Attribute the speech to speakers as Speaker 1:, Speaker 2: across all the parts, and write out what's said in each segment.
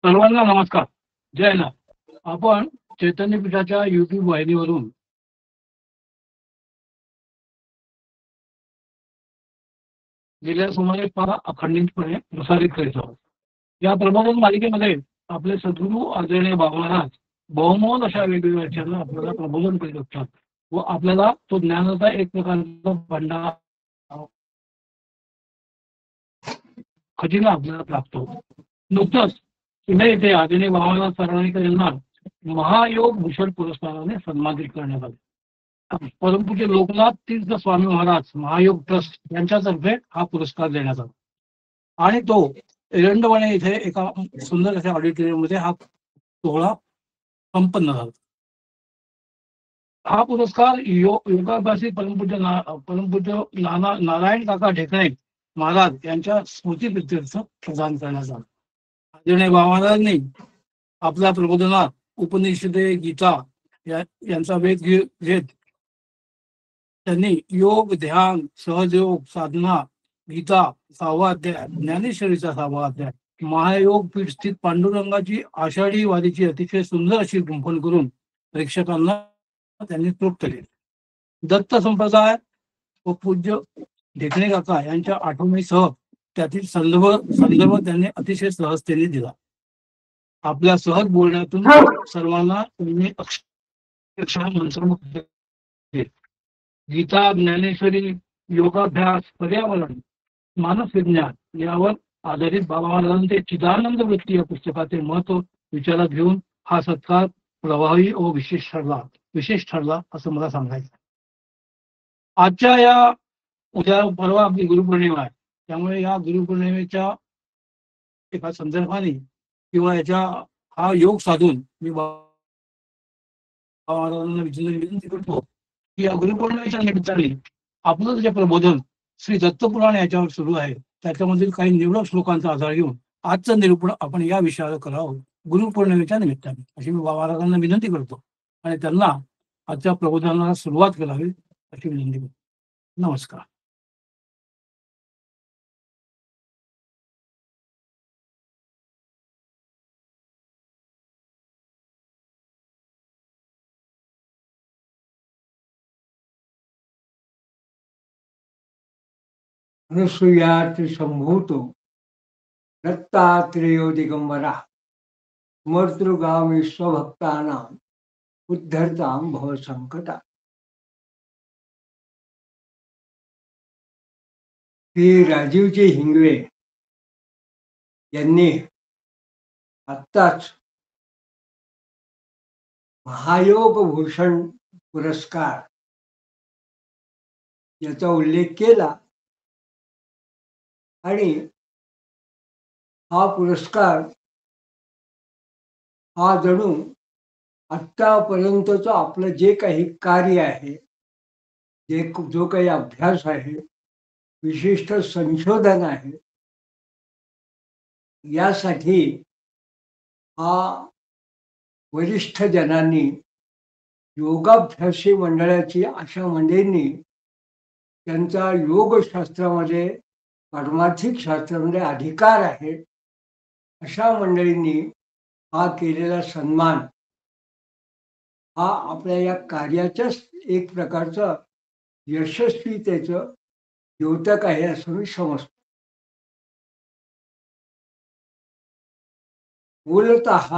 Speaker 1: सर्वांना नमस्कार. जय नाथ. आपण चैतन्य पीठाच्या YouTube वाहिनीवरून गेल्या सुमारे 5 अखंडितपणे प्रसारित करीत आहोत. या प्रबोधन मालिकेमध्ये आपले सद्गुरू आदरणीय बाबा महाराज बहुमोल अशा वेगवेगळ्या विषयांना आपल्याला प्रबोधन करीत असतात व आपल्याला तो ज्ञानाचा एक प्रकारचा भंडार खजिना आपल्याला प्राप्त होतो. नुकतंच पुणे येथे आदरणीय बाबा महाराज सरांनीकर यांना महायोग भूषण पुरस्काराने सन्मानित करण्यात आले. परमपूज्य लोकनाथ तीर्थ स्वामी महाराज महायोग ट्रस्ट यांच्यातर्फे हा पुरस्कार देण्यात आला आणि तो एरंडवणे इथे एका सुंदर अशा ऑडिटोरियम मध्ये हा सोहळा संपन्न झाला. हा पुरस्कार योगाभ्यासी परमपूज्य नारायण काका ढेकणे महाराज यांच्या स्मृतीप्रित्यर्थ प्रदान करण्यात आला. आदरणीय बाबा महाराजांनी आपल्या प्रबोधनात उपनिषदे गीता यांचा वेध घेत त्यांनी योग ध्यान सहजयोग साधना गीता 6वा अध्याय ज्ञानेश्वरीचा 6वा अध्याय महायोग पीठ स्थित पांडुरंगाची आषाढी वारीची अतिशय सुंदर अशी गुंफण करून प्रेक्षकांना त्यांनी तृप्त केले. दत्त संप्रदाय व पूज्य ढेकणे काका यांच्या आठवणीसह त्यातील संदर्भ त्यांनी अतिशय सहजतेने दिला. आपल्या सहज बोलण्यातून सर्वांना त्यांनी अक्षरशः मंत्रमुग्ध केले. गीता ज्ञानेश्वरी योगाभ्यास पर्यावरण मानस विज्ञान यावर आधारित बाबा महाराजांचे चिदानंद वृत्ती या पुस्तकाचे महत्व विचारात घेऊन हा सत्कार प्रभावी व विशेष ठरला असं मला सांगायचं. आजच्या या उद्या परवा आपली गुरुपौर्णिमा आहे, त्यामुळे या गुरुपौर्णिमेच्या एका संदर्भाने किंवा याच्या हा योग साधून मी बाबा महाराजांना विनंती करतो की या गुरुपौर्णिमेच्या निमित्ताने आपलं जे प्रबोधन श्री दत्तपुराण याच्यावर सुरू आहे त्याच्यामधील काही निवडक श्लोकांचा आधार घेऊन आजचं निरूपण आपण या विषयावर करावं गुरुपौर्णिमेच्या निमित्ताने अशी मी बाबा महाराजांना विनंती करतो आणि त्यांना आजच्या प्रबोधनाला सुरुवात करावी अशी विनंती करतो. नमस्कार.
Speaker 2: अनुसूयाति संभूतो दत्तात्रेयो दिगंबरा समर्तृगामी स्वभक्तानां उद्धरतां भव संकटा. श्री राजीवजी हिंगवे यांनी आत्ताच महायोग भूषण पुरस्कार याचा उल्लेख केला आणि हा पुरस्कार हा जणू आत्तापर्यंतचं आपलं जे काही कार्य आहे, जो काही अभ्यास आहे, विशिष्ट संशोधन आहे, यासाठी हा वरिष्ठ जनांनी योगाभ्यासी मंडळाची अशा मंडळींनी त्यांचा योगशास्त्रामध्ये पारमार्थिक शास्त्रामध्ये अधिकार आहे अशा मंडळींनी हा केलेला सन्मान हा आपल्या या कार्याच्याच एक प्रकारचं यशस्वीतेचं द्योतक आहे असं मी समजतो. मूलतः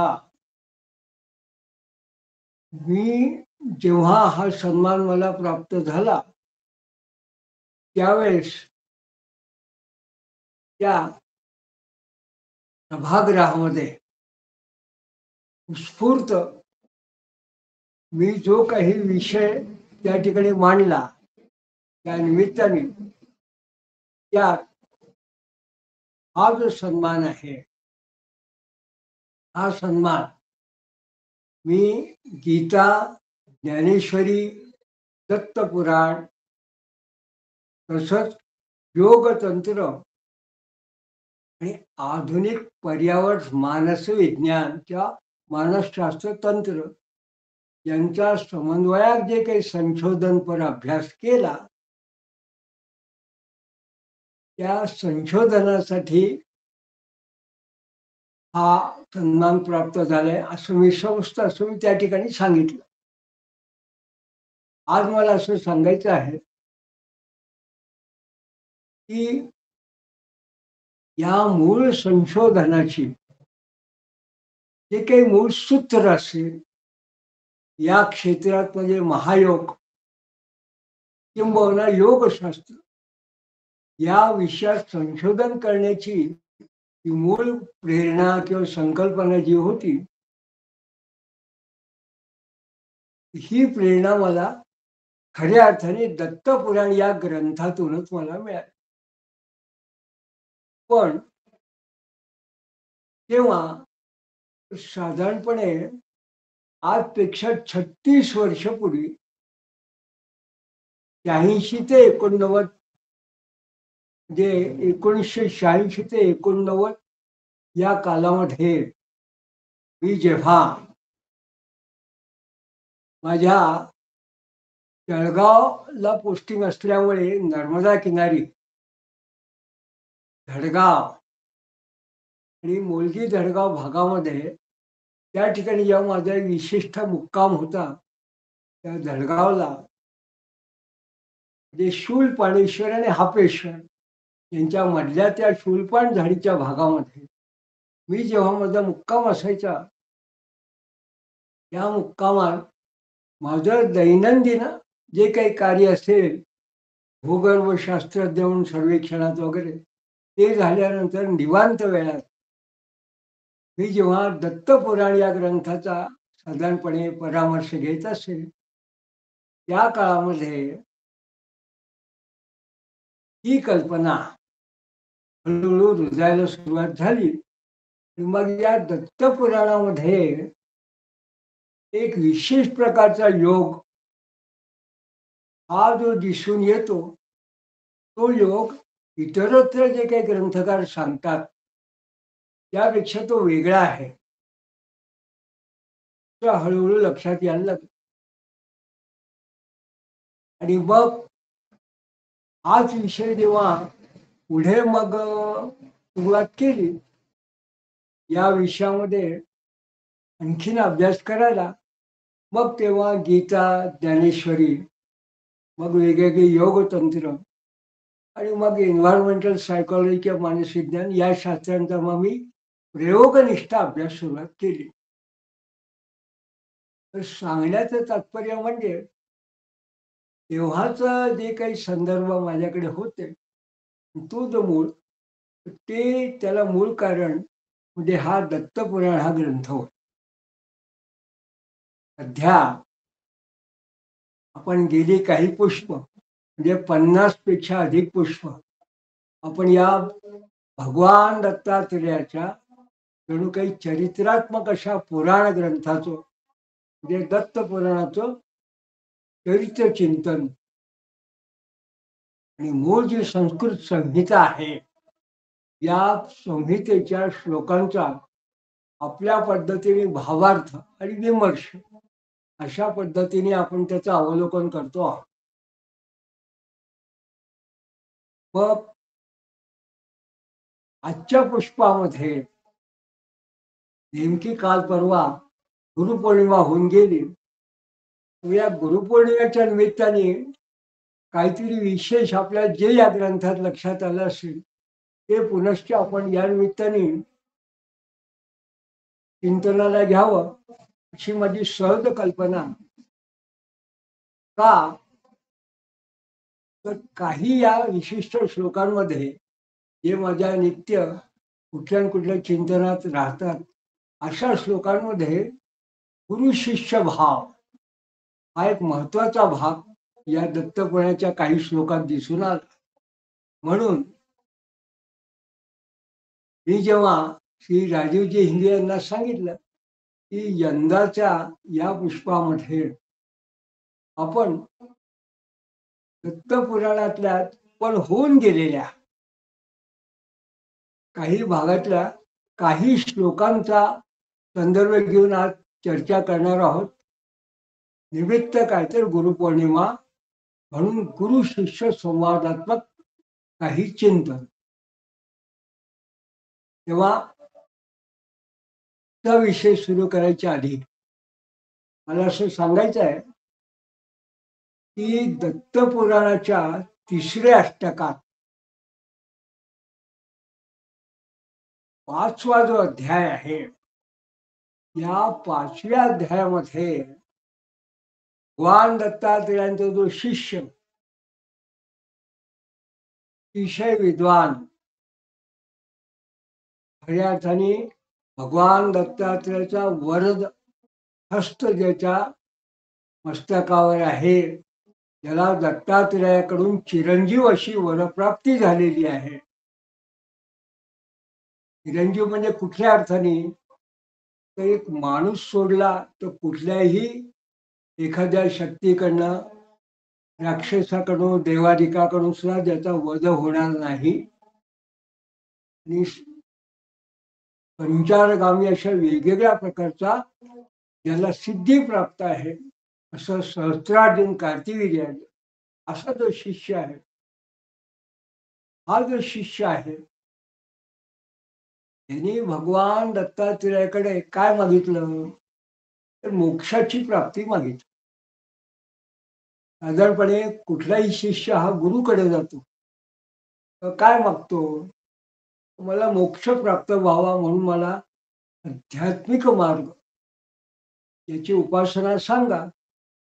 Speaker 2: मी जेव्हा हा सन्मान मला प्राप्त झाला त्यावेळेस त्या सभागृहामध्ये उत्स्फूर्त मी जो काही विषय त्या ठिकाणी मांडला त्या निमित्ताने त्यात हा जो सन्मान आहे हा सन्मान मी गीता ज्ञानेश्वरी दत्तपुराण तसंच योगतंत्र आणि आधुनिक पर्यावरण मानस विज्ञानच्या मानसशास्त्र तंत्र यांच्या समन्वयात जे काही संशोधनपर अभ्यास केला त्या संशोधनासाठी हा सन्मान प्राप्त झालाय असं मी समजतं, असं मी त्या ठिकाणी सांगितलं. आज मला असं सांगायचं आहे की या मूळ संशोधनाची जे काही मूळ सूत्र असेल या क्षेत्रात म्हणजे महायोग किंबहुना योगशास्त्र या विषयात संशोधन करण्याची ही मूळ प्रेरणा किंवा संकल्पना जी होती, ही प्रेरणा मला खऱ्या अर्थाने दत्तपुराण या ग्रंथातूनच मला मिळाली. पण तेव्हा साधारणपणे आजपेक्षा 36 वर्षपूर्वी 86 ते 89 म्हणजे 1986 ते 89 या कालामध्ये मी जेव्हा माझ्या जळगावला पोस्टिंग असल्यामुळे नर्मदा किनारी धडगाव आणि मोलगी धडगाव भागामध्ये त्या ठिकाणी जेव्हा माझा एक विशिष्ट मुक्काम होता त्या धडगावला म्हणजे शूलपाणेश्वर आणि हापेश्वर यांच्या मधल्या त्या शूलपाण झाडीच्या भागामध्ये मी जेव्हा माझा मुक्काम असायचा त्या मुक्कामात माझं दैनंदिन जे काही कार्य असेल भूगर्भशास्त्रज्ञ म्हणून सर्वेक्षणात वगैरे ते झाल्यानंतर निवांत वेळात मी जेव्हा दत्तपुराण या ग्रंथाचा साधारणपणे परामर्श घेत असेल त्या काळामध्ये ही कल्पना हळूहळू रुजायला सुरुवात झाली. मग या दत्तपुराणामध्ये एक विशेष प्रकारचा योग हा जो दिसून येतो तो योग इतरत्र जे काही ग्रंथकार सांगतात त्यापेक्षा तो वेगळा आहे, तो हळूहळू लक्षात यायला लागतो. आणि मग हाच विषय जेव्हा पुढे मग सुरुवात केली या विषयामध्ये आणखीन अभ्यास करायला, मग तेव्हा गीता, ज्ञानेश्वरी, मग वेगवेगळे योगतंत्र आणि मग एन्व्हायरमेंटल सायकॉलॉजी किंवा मानसविज्ञान या शास्त्रांचा मग मी प्रयोगनिष्ठ अभ्यास सुरुवात केली. तर सांगण्याचं तात्पर्य म्हणजे तेव्हाच जे काही संदर्भ माझ्याकडे होते तो जो मूळ ते त्याला मूळ कारण म्हणजे हा दत्तपुराण हा ग्रंथ होता. सध्या आपण गेली काही पुष्प म्हणजे 50 पेक्षा अधिक पुष्प आपण या भगवान दत्तात्रेयाच्या जणू काही चरित्रात्मक अशा पुराण ग्रंथाचं म्हणजे दत्त पुराणाचं चरित्र चिंतन आणि मूळ जी संस्कृत संहिता आहे या संहितेच्या श्लोकांचा आपल्या पद्धतीने भावार्थ आणि विमर्श अशा पद्धतीने आपण त्याचं अवलोकन करतो आहोत. मग आजच्या पुष्पामध्ये नेमकी काल परवा गुरुपौर्णिमा होऊन गेली. या गुरुपौर्णिमेच्या निमित्ताने काहीतरी विशेष आपल्या जे या ग्रंथात लक्षात आलं असेल ते पुनश्च आपण या निमित्ताने चिंतनाला घ्यावं अशी माझी सहज कल्पना. का तर काही या विशिष्ट श्लोकांमध्ये जे माझ्या नित्य कुठल्या न कुठल्या चिंतनात राहतात अशा श्लोकांमध्ये गुरु शिष्य भाव हा एक महत्वाचा भाग या दत्तपुराणाच्या काही श्लोकात दिसून आला. म्हणून मी जेव्हा श्री राजीवजी हिंदे यांना सांगितलं की यंदाच्या या पुष्पामध्ये आपण दत्तपुराणातल्या पण होऊन गेलेल्या काही भागातल्या काही श्लोकांचा संदर्भ घेऊन आज चर्चा करणार आहोत. निमित्त काय तर गुरुपौर्णिमा म्हणून गुरु शिष्य संवादात्मक काही चिंतन. तेव्हा हा विषय सुरू करायच्या आधी मला असं सांगायचं आहे की दत्तपुराणाच्या 3ऱ्या अष्टकात 5वा जो अध्याय आहे, या 5व्या अध्यायामध्ये भगवान दत्तात्रेयांचा जो शिष्य अतिशय विद्वान, खऱ्या अर्थाने भगवान दत्तात्रेयाचा वरद हस्त ज्याच्या मस्तकावर आहे, ज्याला दत्तात्रेयाकडून चिरंजीव अशी वरप्राप्ती झालेली आहे. चिरंजीव म्हणजे कुठल्या अर्थाने, तर एक माणूस सोडला तर कुठल्याही एखाद्या शक्तीकडनं, राक्षसाकडून, देवादिकाकडून सुद्धा ज्याचा वध होणार नाही आणि पंचारगामी अशा वेगवेगळ्या प्रकारचा ज्याला सिद्धी प्राप्त आहे, असं सहस्त्रार्जुन कार्तिवीर्य असा जो शिष्य आहे, हा जो शिष्य आहे त्यांनी भगवान दत्तात्रेयाकडे काय मागितलं, तर मोक्षाची प्राप्ती मागितली. साधारणपणे कुठलाही शिष्य हा गुरुकडे जातो तर काय मागतो, मला मोक्ष प्राप्त व्हावा म्हणून मला आध्यात्मिक मार्ग याची उपासना सांगा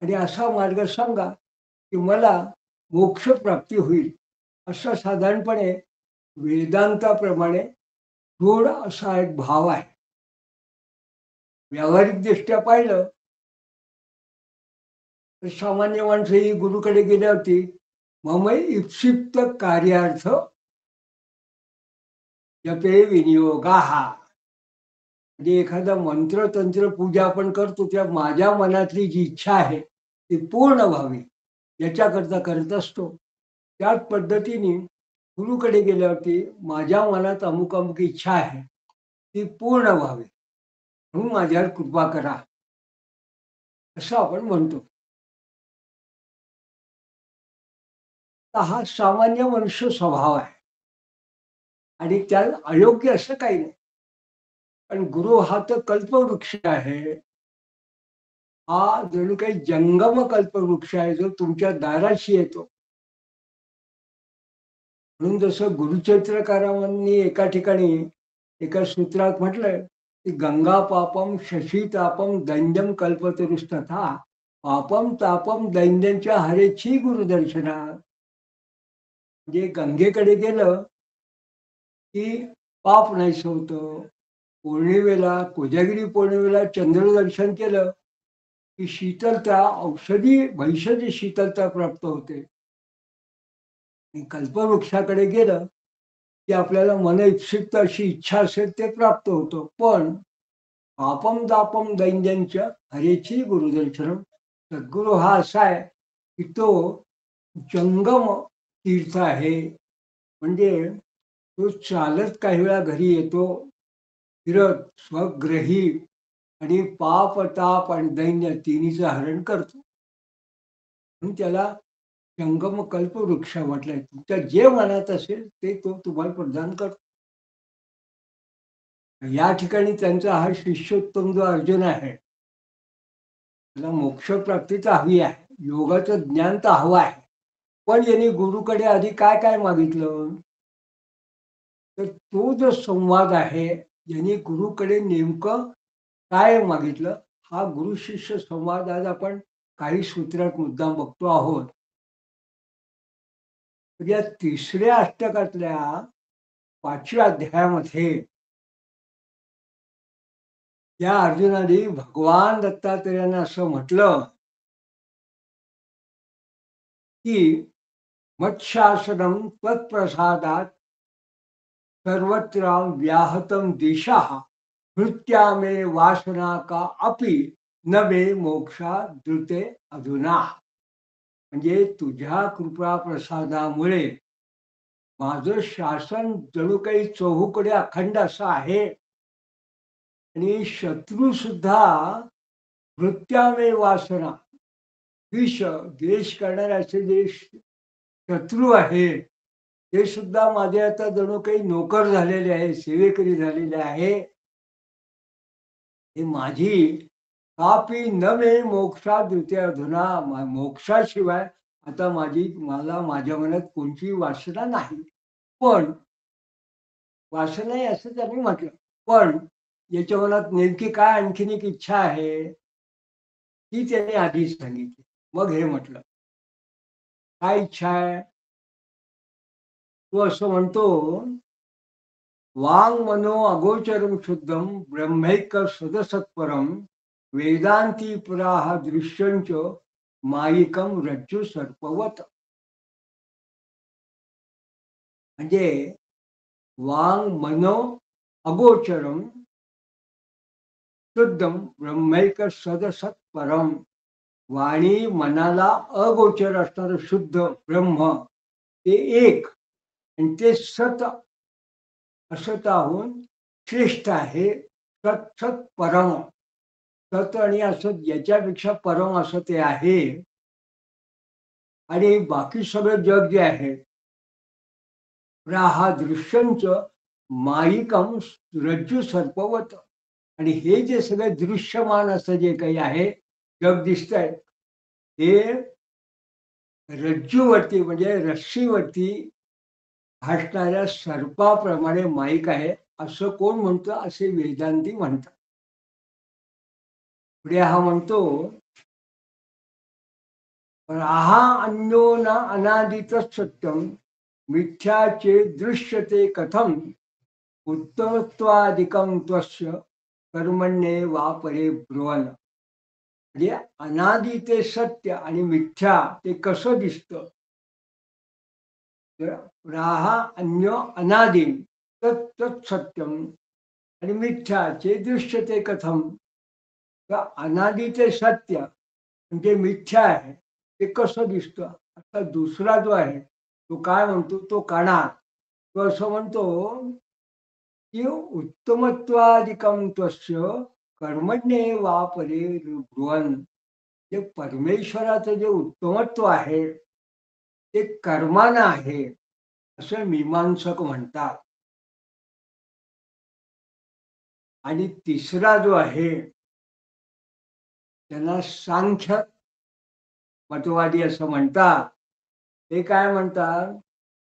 Speaker 2: आणि असा मार्ग सांगा की मला मोक्ष प्राप्ती होईल. असा साधारणपणे वेदांताप्रमाणे दृढ असा एक भाव आहे. व्यावहारिक दृष्ट्या पाहिलं तर सामान्य माणसं ही गुरुकडे गेल्यावरती मम इप्सिप्त कार्यार्थ जपे विनियोगा, म्हणजे एखादा मंत्र तंत्र पूजा आपण करतो त्या माझ्या मनातली जी इच्छा आहे ती पूर्ण व्हावी याच्याकरता करत असतो. त्याच पद्धतीने गुरुकडे गेल्यावरती माझ्या मनात अमुक अमुक इच्छा आहे ती पूर्ण व्हावी म्हणून माझ्यावर कृपा करा, असं आपण म्हणतो. तर हा सामान्य मनुष्य स्वभाव आहे आणि त्यात अयोग्य असं काही नाही. पण गुरु हा तर कल्पवृक्ष आहे, हा जणू काही जंगम कल्पवृक्ष आहे जो तुमच्या दाराशी येतो. म्हणून जसं गुरुचरित्रकारांनी एका ठिकाणी एका सूत्रात म्हटलंय की गंगा पापम शशी तापम दैन्यम कल्पतरुस्तथा पापम तापम दैन्यांच्या हरेची गुरुदर्शना. म्हणजे गंगेकडे गेलं की पाप नाहीस होतं. पौर्णिमेला, कोजागिरी पौर्णिमेला चंद्रदर्शन केलं की शीतलता, औषधी भैषजी शीतलता प्राप्त होते. आणि कल्पवृक्षाकडे गेलं की आपल्याला मन इप्सित अशी इच्छा असेल ते प्राप्त होतं. पण पापम दापम दैन्यांच्या हरेची गुरुदर्शनम. सद्गुरू हा असा आहे की तो जंगम तीर्थ आहे. म्हणजे तो चालत काही वेळा घरी येतो, फिरत स्वग्रही आणि पाप ताप आणि दैन्य तिन्हीचं हरण करतो. म्हणून त्याला जंगम कल्पवृक्ष म्हटलंय. तुमच्या जे मनात असेल ते तो तुम्हाला प्रदान करतो. या ठिकाणी त्यांचा हा शिष्योत्तम जो अर्जुन आहे त्याला मोक्ष प्राप्ती तर हवी आहे, योगाचं ज्ञान तर हवं आहे. पण यांनी गुरुकडे आधी काय काय मागितलं, तर तो जो संवाद आहे, यांनी गुरुकडे नेमकं काय मागितलं, हा गुरु शिष्य संवाद आज आपण काही सूत्रात मुद्दाम बघतो आहोत. तर या 3ऱ्या अष्टकातल्या 5व्या अध्यायामध्ये या अर्जुनाने भगवान दत्तात्रेयांना असं म्हटलं की मत्शासनम त्वत्प्रसादात सर्वत्र व्याहतम दिशा भृत्या मे वासना का अपि न मे मोक्षा द्रुते अधुना. म्हणजे तुझ्या कृपा प्रसादामुळे माझं शासन जणू काही चहूकडे अखंड असं आहे आणि शत्रू सुद्धा भृत्यामे वासना, विष द्वेष करणारे असे जे शत्रू आहे ते सुद्धा माझे आता जणू काही नोकर झालेले आहे, सेवेकरी झालेले आहे. हे माझी कापी न मे मोक्षा द्वितीय अधुना मोक्षाशिवाय आता मला माझ्या मनात कोणतीही वासना नाही. पण वासना आहे असं त्यांनी म्हटलं. पण याच्या मनात नेमकी काय आणखीन एक इच्छा आहे ती त्याने आधी सांगितली. मग हे म्हटलं काय इच्छा आहे. तो असं म्हणतो वांग मनो अगोचरम शुद्धम ब्रह्मैक सदसत्परम वेदांती पुराह दृश्यंच मायिकम रज्जू सर्पवत. म्हणजे वांग मनो अगोचरम शुद्धम ब्रह्मैक सदसत्परम. वाणी मनाला अगोचर असणारं शुद्ध ब्रह्म ते एक आणि ते सत असताहून श्रेष्ठ आहे. सत सत परम. सत आणि असत याच्यापेक्षा परम असं ते आहे. आणि बाकी सगळं जग जे आहे हा दृश्यंच माईकम रज्जू सर्पवत. आणि हे जे सगळं दृश्यमान असं जे काही आहे जग दिसतंय हे रज्जूवरती म्हणजे रस्सीवरती भासणाऱ्या सर्पाप्रमाणे माईक आहे असं कोण म्हणतं असे वेदांती म्हणतात. पुढे हा म्हणतो राहा अन्यो न अनादित सत्यम मिथ्याचे दृश्यते कथम उत्तमत्वादिकम त्वस्य कर्मण्ये वापरे ब्रुवन. म्हणजे अनादि ते सत्य आणि मिथ्या ते कसं दिसतं. राहा अन्य अनादि तत् सत्यम आणि मिथ्याचे दृश्यते कथम. अनादि ते सत्य म्हणजे मिथ्या आहे ते कसं दिसतं. आता दुसरा जो आहे तो काय म्हणतो तो काणा. तो असं म्हणतो की उत्तमत्वादिकम त्वस्य कर्मण्ये वापरे भुवन. जे परमेश्वराचं जे उत्तमत्व आहे ते कर्मानं आहे असं मीमांसक म्हणतात. आणि तिसरा जो आहे त्यांना सांख्य मतवादी असं म्हणतात. ते काय म्हणतात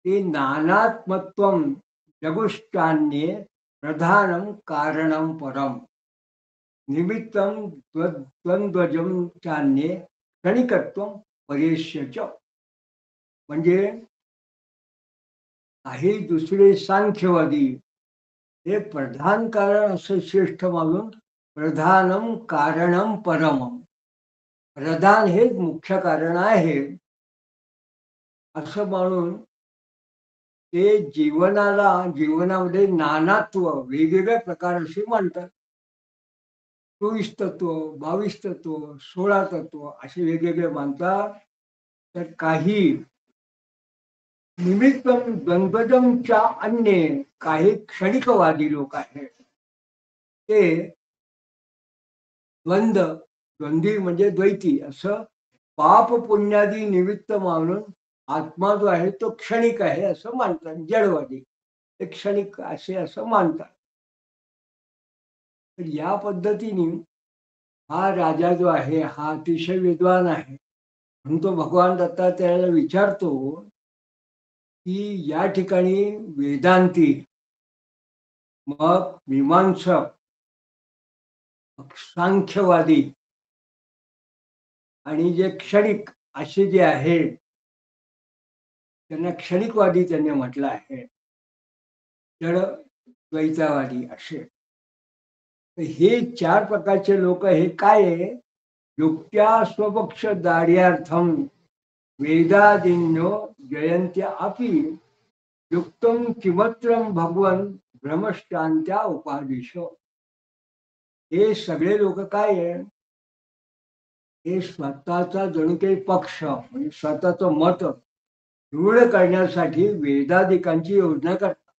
Speaker 2: की नानात्मत्वम जगुष्टान्ये प्रधानम कारणम परम निमित्तम द्वंद्वजम चान्ये क्षणिकत्व परेश्यच. म्हणजे काही दुसरे सांख्यवादी हे प्रधान कारण असं श्रेष्ठ मानून प्रधानम कारणम परमम. प्रधान हे मुख्य कारण आहे असं मानून ते जीवनामध्ये नानात्व वेगवेगळ्या प्रकार असे मानतात. 24 तत्व 22 तत्व 16 तत्व असे वेगवेगळे मानतात. तर काही निमित्तम द्वंद्वजमच्या अन्य काही क्षणिकवादी लोक आहेत ते द्वंद्वी म्हणजे द्वैती असं पाप पुण्यादी निमित्त मानून आत्मा जो आहे तो क्षणिक आहे असं मानतात. जडवादी ते क्षणिक असे असं मानतात. तर या पद्धतीने हा राजा जो आहे हा अतिशय विद्वान आहे म्हणून तो भगवान दत्तात्रेयाला विचारतो की या ठिकाणी वेदांती मग मीमांसक सांख्यवादी आणि जे क्षणिक असे जे आहे त्यांना क्षणिकवादी त्यांनी म्हटलं आहे. जड द्वैतावादी असे. हे चार प्रकारचे लोक हे काय आहे युक्त्या स्वपक्ष दार्यार्थम वेदादिन्यो जयंत्या अपि युक्तम किमत्रम भगवन भ्रमशांत्या उपादिश. हे सगळे लोक काय आहे हे स्वतःचा जणू काही पक्ष म्हणजे स्वतःचं मत दृढ करण्यासाठी वेदाधिकांची योजना करतात.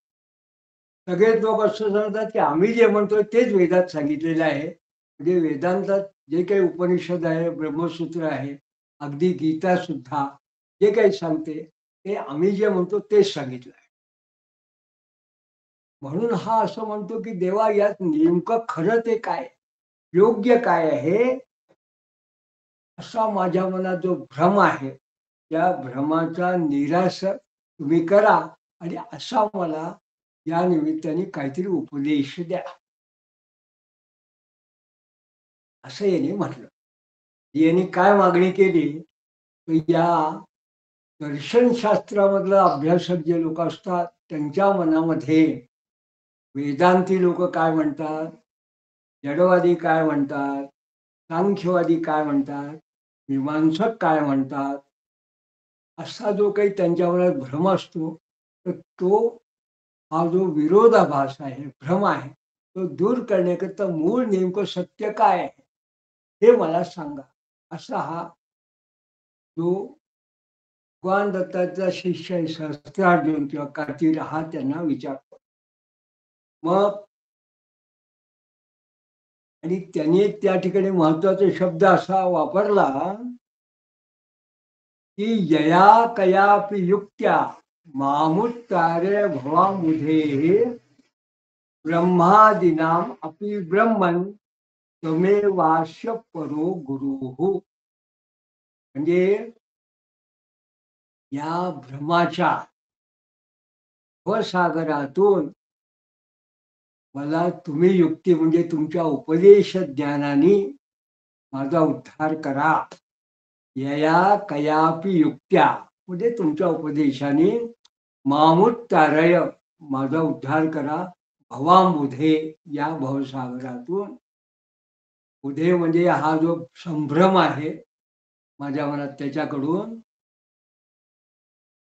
Speaker 2: सगळेच लोक असं सांगतात की आम्ही जे म्हणतोय तेच वेदात सांगितलेलं आहे. म्हणजे वेदांतात जे काही उपनिषद आहे ब्रह्मसूत्र आहे अगदी गीता सुद्धा जे काही सांगते ते आम्ही जे म्हणतो तेच सांगितलं आहे. म्हणून हा असं म्हणतो की देवा यात नेमकं खरं ते काय. योग्य काय आहे असा माझ्या मनात जो भ्रम आहे त्या भ्रमाचा निराश तुम्ही करा आणि असा मला या निमित्ताने काहीतरी उपदेश द्या, असं याने म्हटलं. यांनी काय मागणी केली तर या दर्शनशास्त्रामधलं अभ्यासक जे लोक असतात त्यांच्या मनामध्ये वेदांती लोक काय म्हणतात, जडवादी काय म्हणतात, सांख्यवादी काय म्हणतात, मीमांसक काय म्हणतात, असा जो काही त्यांच्या मनात भ्रम असतो तर तो हा जो विरोधाभास आहे, भ्रम आहे, तो दूर करण्याकरता मूळ नेमकं सत्य काय आहे हे मला सांगा, असा हा जो भगवान दत्ताचा शिष्य आहे सहस्त्रार्जुन किंवा कार्तिक हा त्यांना विचारतो. मग आणि त्यांनी त्या ठिकाणी महत्वाचा शब्द असा वापरला की यया कयापि युक्त्या मामुत्तार्य भवामुधे ब्रह्मादीनाम अपि ब्रह्मन त्वमेवास्य परो गुरुः. म्हणजे या भ्रमाच्या भवसागरातून मला तुम्ही युक्ती म्हणजे तुमच्या उपदेश ज्ञानाने माझा उद्धार करा. यया कयापि युक्त्या म्हणजे तुमच्या उपदेशाने मामुत्तारय माझा उद्धार करा भवांबुधे या भवसागरातून. बुधे म्हणजे हा जो संभ्रम आहे माझ्या मनात त्याच्याकडून.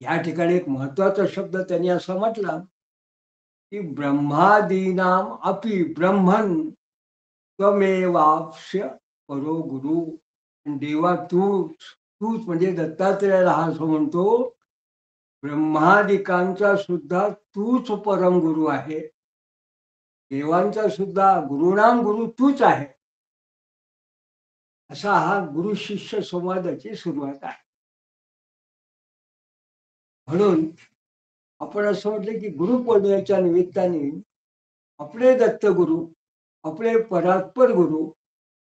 Speaker 2: या ठिकाणी एक महत्वाचा शब्द त्यांनी असं म्हटलं की ब्रह्मादीनाम अपि ब्रह्मन त्वमेवाप्स्य परो गुरु. देवा तूच म्हणजे दत्तात्रेयाला हा असं म्हणतो ब्रह्मादिकांचा सुद्धा तूच परम गुरु आहे, देवांचा सुद्धा गुरुणाम गुरु तूच आहे. असा हा गुरु शिष्य संवादाची सुरुवात आहे. म्हणून आपण असं म्हटलं की गुरुपौर्णिमेच्या निमित्ताने आपले दत्तगुरु, आपले परात्पर गुरु,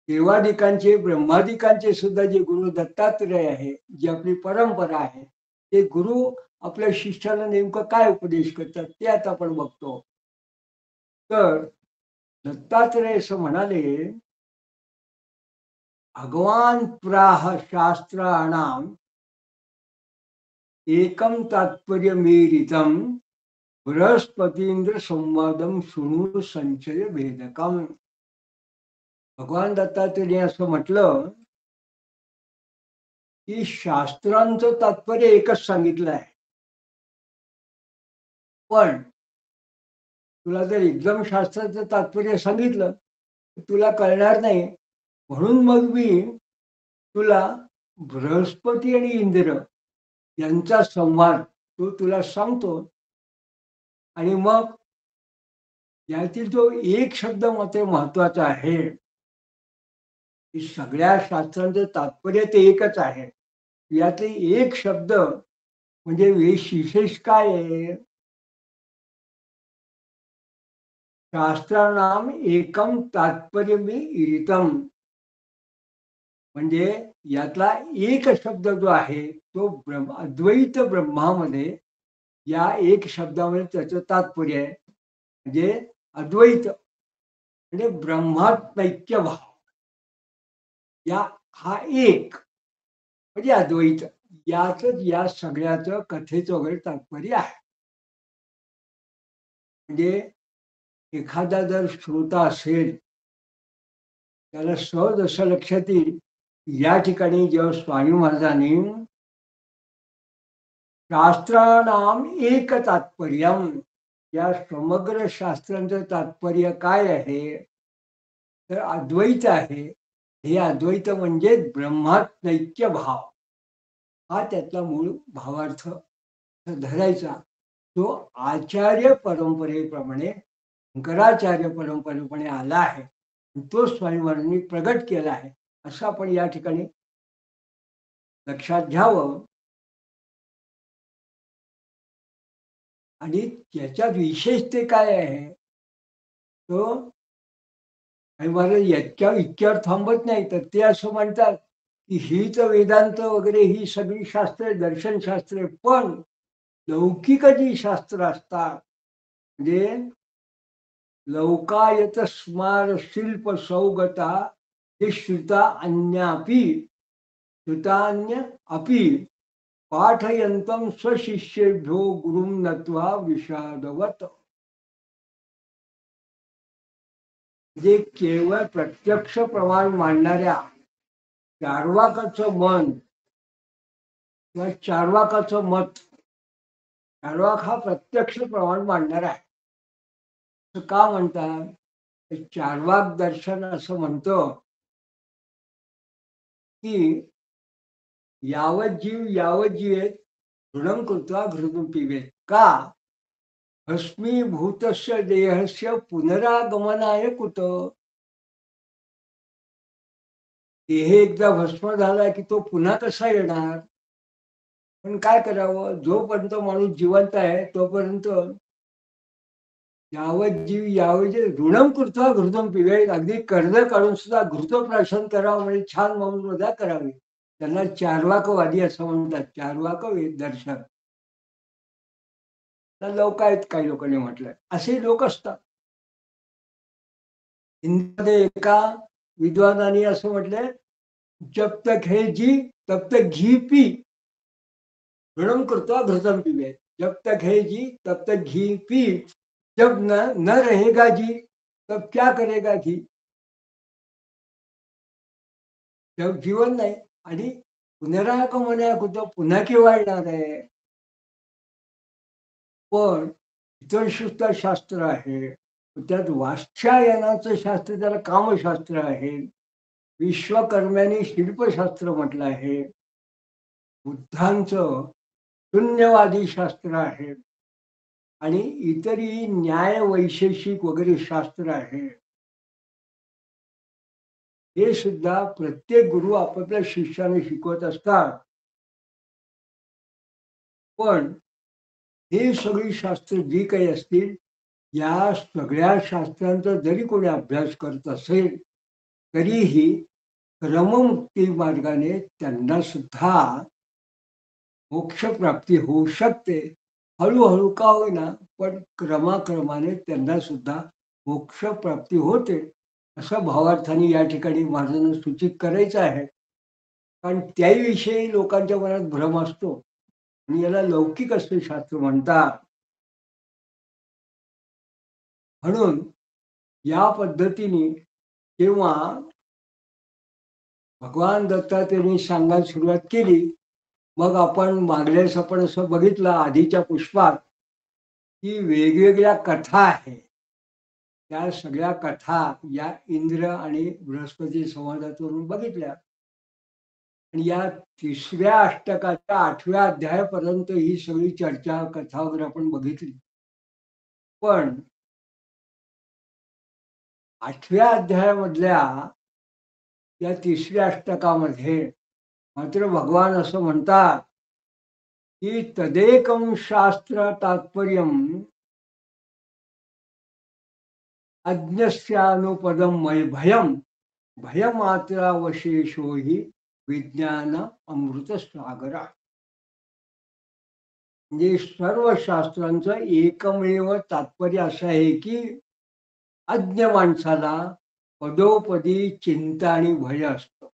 Speaker 2: देवादिकांचे ब्रह्मादिकांचे सुद्धा जे गुरु दत्तात्रेय आहे, जी आपली परंपरा आहे, ते गुरु आपल्या शिष्याला नेमकं काय उपदेश करतात ते आता आपण बघतो. तर दत्तात्रेय असं म्हणाले भगवान प्राह शास्त्राणाम एकम तात्पर्य मीरितम बृहस्पतींद्र संवादम शृणु संचय भेदकम. भगवान दत्तात्रेय असं म्हटलं की शास्त्रांचं तात्पर्य एकच सांगितलं आहे, पण तुला जर एकदम शास्त्राचं तात्पर्य सांगितलं तर तुला कळणार नाही. म्हणून मग मी तुला बृहस्पती आणि इंद्र यांचा संवाद तो तुला सांगतो आणि मग यातील जो एक शब्द मात्र महत्वाचा आहे की सगळ्या शास्त्रांचं तात्पर्य ते एकच आहे, यातले एक शब्द म्हणजे विशेष काय आहे, शास्त्राणाम एकम तात्पर्य मी इरितम. म्हणजे यातला एक शब्द जो आहे तो अद्वैत ब्रह्मामध्ये या एक शब्दामध्ये त्याचं तात्पर्य आहे. म्हणजे अद्वैत म्हणजे ब्रह्मात्मैक्य भाव या हा एक म्हणजे अद्वैत, याच या सगळ्याचं कथेचं वगैरे तात्पर्य आहे. म्हणजे एखादा जर श्रोता असेल त्याला सहज असं लक्षात येईल, या ठिकाणी जेव्हा स्वामी महाराजांनी शास्त्राणाम एक तात्पर्य, या समग्र शास्त्रांचं तात्पर्य काय आहे तर अद्वैत आहे. हे अद्वैत म्हणजे ब्रह्मात्मैक्य भाव, हा त्यातला मूळ भावार्थ धरायचा. तो आचार्य परंपरेप्रमाणे शंकराचार्य परंपरेप्रमाणे आला आहे, तो स्वामी महाराजांनी प्रगट केला आहे असं आपण या ठिकाणी लक्षात घ्यावं. आणि त्याच्यात विशेष ते काय आहे तो आणि मला इतक्यावर थांबत नाही, तर ते असं म्हणतात की हीच वेदांत वगैरे ही सगळी शास्त्रे दर्शनशास्त्रे, पण लौकिक जी शास्त्र असतात म्हणजे लौकायत स्मार शिल्प सौगता हे श्रुता अन्यापि श्रुतान्य अपि पाठयंतम स्वशिष्येभ्यो गुरुं नत्वा विषादवत. जे केवळ प्रत्यक्ष प्रमाण मांडणाऱ्या चार्वाकाचं मन किंवा चार्वाकाचं मत, चार्वाक हा प्रत्यक्ष प्रमाण मांडणारा आहे असं का म्हणतात? हे चार्वाक दर्शन असं म्हणतो की यावत जीवेत ऋणं कृत्वा घृतं पिबेत. का? भस्मीभूतस्य देहस्य पुनरागमनाय कुत. देह एकदा भस्म झाला की तो पुन्हा कसा येणार? पण काय करावं, जोपर्यंत माणूस जिवंत आहे तोपर्यंत यावत ऋणम कृत्वा घृतम पिबेत, अगदी कर्ज काढून सुद्धा घृतप्राशन करावं म्हणजे छान म्हणून मजा करावी. त्यांना चार्वाकवादी असं म्हणतात, चार्वाक वेद दर्शन. तर लोक आहेत, काही लोकांनी म्हटलंय असे लोक असतात. हिंदीमध्ये एका विद्वानाने असं म्हटलंय, जब तक है जी तब तक घी पी, ऋणम कृत्वा घृतम पिबेत. जब तक है जी तब तक घी पी, जब न रहेगा जी तब क्या करेगा घी. जब जीवन नाही आणि पुनरागमन कुठं पुन्हा केव्हा येणार आहे. पण इतर सुद्धा शास्त्र आहे, त्यात वात्स्यायनाचं शास्त्र, त्याला कामशास्त्र आहे. विश्वकर्म्याने शिल्पशास्त्र म्हटलं आहे. बुद्धांचं शून्यवादी शास्त्र आहे आणि इतरही न्याय वैशेषिक वगैरे शास्त्र आहे. हे सुद्धा प्रत्येक गुरु आपापल्या शिष्याने शिकवत असतात. पण हे सगळी शास्त्र जी काही असतील, या सगळ्या शास्त्रांचा जरी कोणी अभ्यास करत असेल तरीही क्रममुक्ती मार्गाने त्यांना सुद्धा मोक्ष प्राप्ती होऊ शकते. हळूहळू का होईना, पण क्रमाक्रमाने त्यांना सुद्धा मोक्ष प्राप्ती होते, असं भावार्थाने या ठिकाणी माझं सूचित करायचं आहे. कारण त्याविषयी लोकांच्या मनात भ्रम असतो आणि याला लौकिक असे शास्त्र म्हणतात. म्हणून या पद्धतीने जेव्हा भगवान दत्तात्रेयांनी सांगायला सुरुवात केली, मग आपण मागल्यास आपण असं बघितलं आधीच्या पुष्पात की वेगवेगळ्या कथा आहेत. त्या सगळ्या कथा या इंद्र आणि बृहस्पती संवादातून बघितल्या आणि या तिसऱ्या अष्टकाच्या 8व्या अध्यायापर्यंत ही सगळी चर्चा कथा वगैरे आपण बघितली. पण 8व्या अध्यायामधल्या या तिसऱ्या अष्टकामध्ये मात्र भगवान असं म्हणतात की तदेकं शास्त्र तात्पर्यम अज्ञस्यानुपदम भयम भयमात्रावशेषो हि विज्ञान अमृत सागरा. म्हणजे सर्व शास्त्रांचं एकमेव तात्पर्य असं आहे की अज्ञ माणसाला पदोपदी चिंता आणि भय असतं.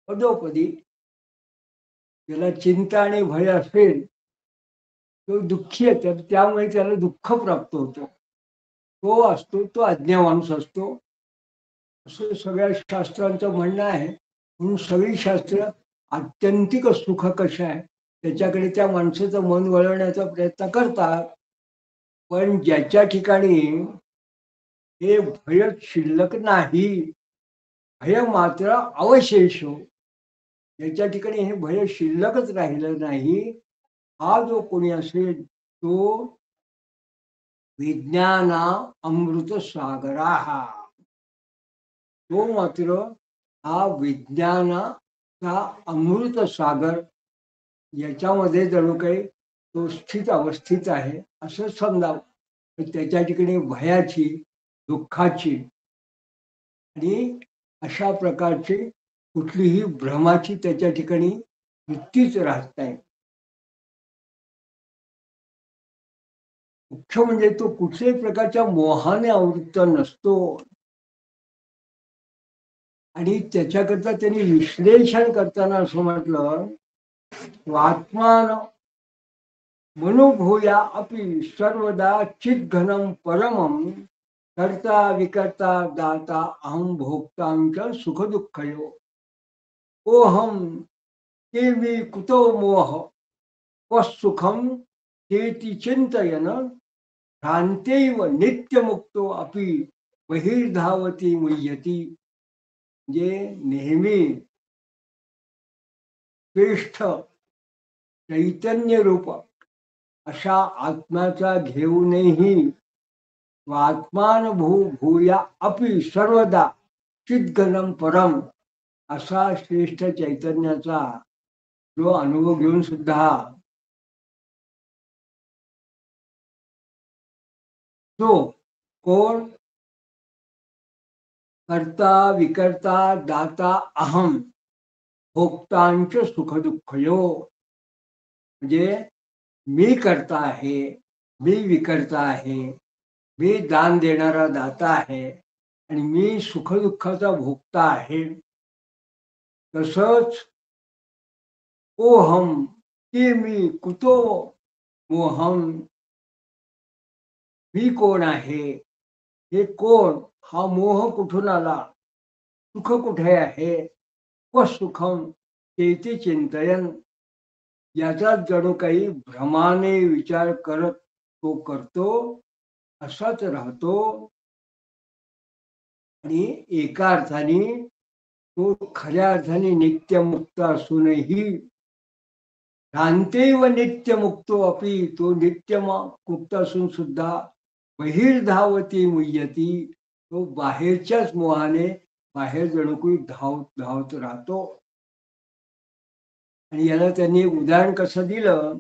Speaker 2: पदोपदी त्याला चिंता आणि भय असेल, तो दुःखी आहे, त्यामुळे त्याला दुःख प्राप्त होतं. तो असतो, तो अज्ञ माणूस असतो, असं सगळ्या शास्त्रांचं म्हणणं आहे. म्हणून सगळी शास्त्र आत्यंतिक सुख कशा आहे त्याच्याकडे त्या माणसाचं मन वळवण्याचा प्रयत्न करतात. पण ज्याच्या ठिकाणी हे भय शिल्लक नाही, भय मात्र अवशेष हो, ज्याच्या ठिकाणी हे भय शिल्लकच राहिलं नाही, हा जो कोणी असेल तो विज्ञाना अमृत सागरा, तो मात्र हा विज्ञानाचा अमृत सागर याच्यामध्ये जणू काही तो स्थित अवस्थित आहे असं समजावं. त्याच्या ठिकाणी भयाची दुःखाची आणि अशा प्रकारची कुठलीही भ्रमाची त्याच्या ठिकाणी वृत्तीच राहत नाही. मुख्य म्हणजे तो कुठल्याही प्रकारच्या मोहाने आवृत्त नसतो. आणि त्याच्याकरता त्यांनी विश्लेषण करताना असं म्हटलं, आत्मान मनोभूया अपि सर्वदा चिद्घनम परमम कर्ता विकर्ता दाता अहम भोक्तांच सुख दुःखयो ओहम केवि कुतो मोह सुखम चेति चिंतयन भ्रांतेव नित्यमुक्तो अपि बहिर्धावती मुह्यती. जे नेहमी श्रेष्ठ चैतन्य रूप अशा आत्म्याचा घेऊनही आत्मान भूया अपि सर्वदा चिद्घनम परम असा श्रेष्ठ चैतन्याचा जो अनुभव घेऊन सुद्धा तो कोण कर्ता विकर्ता दाता अहम भोक्तांच सुख दुःखयो. म्हणजे मी करता आहे, मी विकर्ता आहे, मी दान देणारा दाता आहे आणि मी सुखदुःखाचा भोगता आहे. तसंच ओहम की मी कुतो मोहम, मी कोण आहे, हे कोण, हा मोह कुठून आला, सुख कुठे आहे, व सुखम ते चिंतयन, याचा जणू काही भ्रमाने विचार करत तो करतो, असाच राहतो. आणि एका अर्थाने तो खऱ्या अर्थाने नित्यमुक्त असूनही भ्रांते व नित्यमुक्तो अपि, तो नित्य मुक्त असून सुद्धा बहिर्धावती मुह्यती, तो बाहेरच्याच मोहाने बाहेर जणू काही धावत धावत राहतो. आणि याला त्यांनी उदाहरण कसं दिलं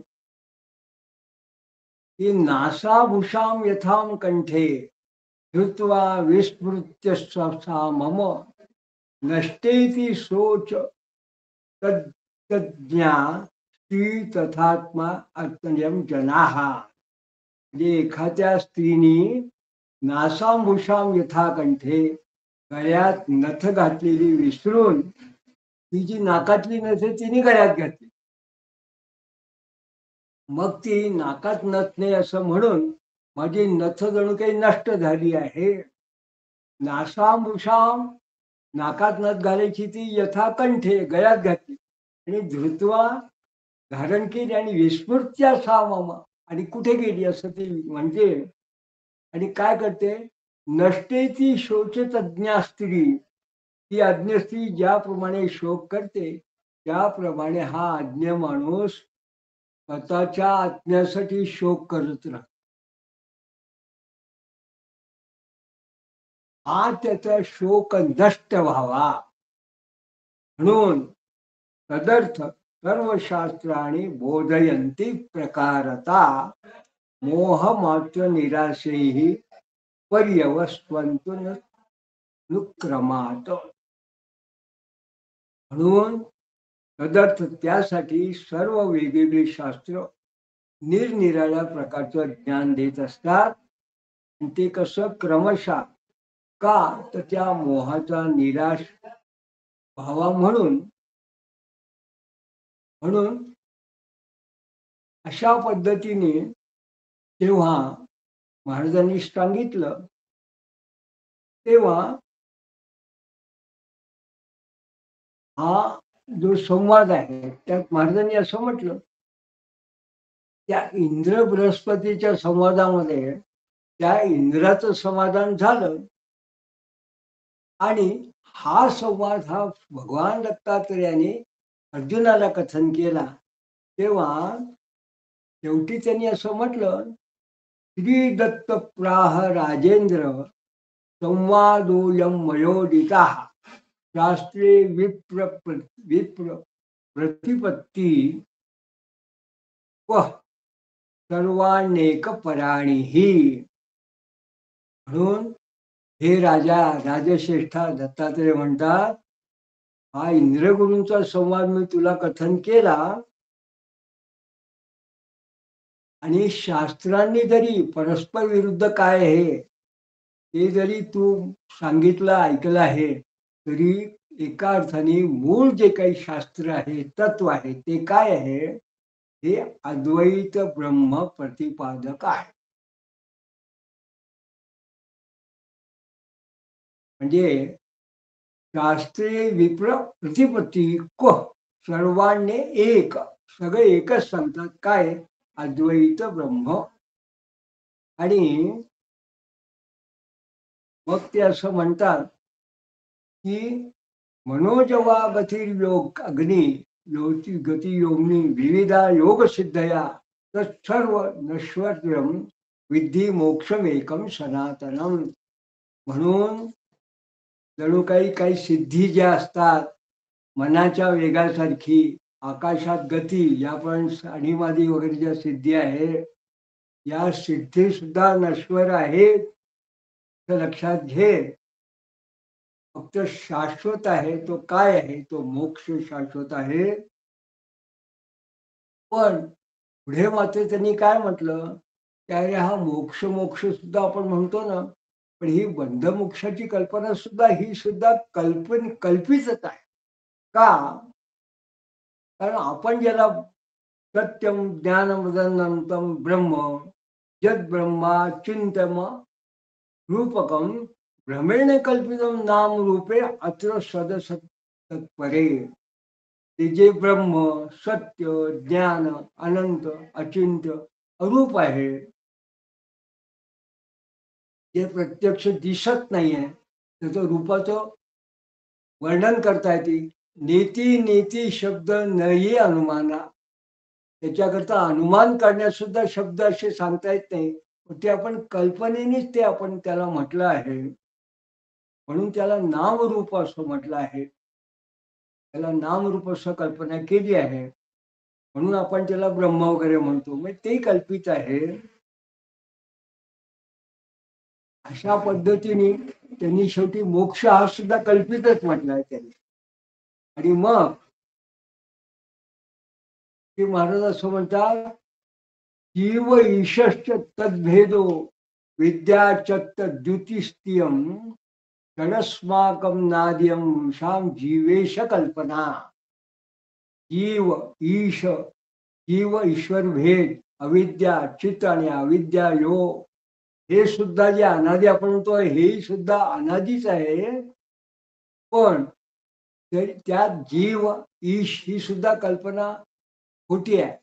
Speaker 2: की नासाभूषाम यथाम कंठे धृत्वा विस्मृत्य सा मम नष्टेति सोच तज्ज्ञा स्त्री तथात्मा अत्ययम जनाहा. म्हणजे एखाद्या स्त्रीनी नासाभूषाम यथा कंठे, गळ्यात नथ घातलेली विसरून ती जी नाकातली नथ तिने गळ्यात घातली, मग ती नाकात नथ नाही असं म्हणून माझी नथ जणू काही नष्ट झाली आहे. नासाभूषाम, नाकात नथ घालायची ती यथा कंठे, गळ्यात घातली आणि धृत्वा धारण केली आणि विस्मृत्या सा मामा, आणि कुठे गेली असं ती म्हणजे. आणि काय करते, नष्टे ती शोच तज्ञा स्त्री, ती अज्ञ स्त्री ज्याप्रमाणे शोक करते त्याप्रमाणे हा अज्ञ माणूस स्वतःच्या आत्म्यासाठी शोक करत राहतो. हा त्याचा शोक नष्ट व्हावा म्हणून तदर्थ सर्व शास्त्राणी बोधयंती प्रकारता मोह मात्र निराशेही पर्यवस्वंतु नुक्रमात. म्हणून तदर्थ त्यासाठी सर्व वेगवेगळी शास्त्र निरनिराळ्या प्रकारचं ज्ञान देत असतात. ते कसं क्रमशः, का तर त्या मोहाचा निराश व्हावा म्हणून. म्हणून अशा पद्धतीने तेव्हा महाराजांनी सांगितलं, तेव्हा हा जो संवाद आहे त्यात महाराजांनी असं म्हटलं, त्या इंद्र बृहस्पतीच्या संवादामध्ये त्या इंद्राचं समाधान झालं आणि हा संवाद हा भगवान दत्तात्रेयाने अर्जुनाला कथन केला. तेव्हा शेवटी त्यांनी असं म्हटलं, श्री दत्त प्राह राजेंद्र संवादोयम मयोदिता शास्त्रे विप्र प्रतिपत्ती व सर्वानेक पराणीही. म्हणून हे राजा राजश्रेष्ठा दत्तात्रेय म्हणतात, हा इंद्रगुरूंचा संवाद मी तुला कथन केला, आणि शास्त्रांनी जरी परस्पर विरुद्ध काय आहे ते जरी तू सांगितलं ऐकलं आहे, तरी एका अर्थाने मूळ जे काही शास्त्र आहे, तत्व आहे, ते काय आहे? हे अद्वैत ब्रह्म प्रतिपादक आहे. म्हणजे शास्त्रे विप्र प्रतिपत्ती क्व, सर्वांनी एक, सगळे एकच सांगतात काय? अद्वैत ब्रह्म. आणि मग ते असं म्हणतात की मनोजवा गतिर्योग अग्नी योती गती योगनी विविधा योग सिद्धया तत्सर्व नश्वरम विद्धी मोक्षमेकम सनातनम. म्हणून जणू काही काही सिद्धी ज्या असतात मनाच्या वेगासारखी, आकाशात गती, या पण अणिमादी वगैरे ज्या सिद्धी आहेत, या सिद्धी सुद्धा नश्वर आहेत हे लक्षात घे. फक्त शाश्वत आहे तो काय आहे? तो मोक्ष शाश्वत आहे. पण पुढे मात्र त्यांनी काय म्हटलं की अरे हा मोक्ष मोक्ष सुद्धा आपण म्हणतो ना, पण ही बंधमोक्षाची कल्पना सुद्धा ही सुद्धा कल्पितच आहे. का? कारण आपण ज्याला सत्यम ज्ञानमदनंतम ब्रह्म यद ब्रह्मा चिंतम रूपकम भ्रमेण कल्पितम नाम रूपे अत्र सदसत तत्परे. ते जे ब्रह्म सत्य ज्ञान अनंत अचिंत्य अरूप आहे, जे प्रत्यक्ष दिसत नाहीये, त्याचं रूपाचं वर्णन करता येते. नेती नेती शब्द न ये अनुमाना, त्याच्याकरता अनुमान करण्यास सुद्धा शब्द असे सांगता येत नाही. ते आपण कल्पनेनेच ते आपण त्याला म्हटलं आहे, म्हणून त्याला नामरूप असं म्हटलं आहे. त्याला नामरूप असं कल्पना केली आहे, म्हणून आपण त्याला ब्रह्म वगैरे म्हणतो. म्हणजे ते कल्पित आहे. अशा पद्धतीने त्यांनी शेवटी मोक्ष हा सुद्धा कल्पितच म्हटला आहे त्यांनी. आणि मग ते महाराज असं म्हणतात, जीव ईशश्च तद्भेदो विद्याचत्त द्युतिस्तियम षडस्माकम नाद्यम शाम जीवेश कल्पना. जीव ईश, जीव ईश्वर भेद, अविद्या चित्त आणि अविद्या योग, हे सुद्धा जे अनादी आपण म्हणतो हे सुद्धा अनादीच आहे. पण त्यात जीव ईश ही सुद्धा कल्पना खोटी आहे.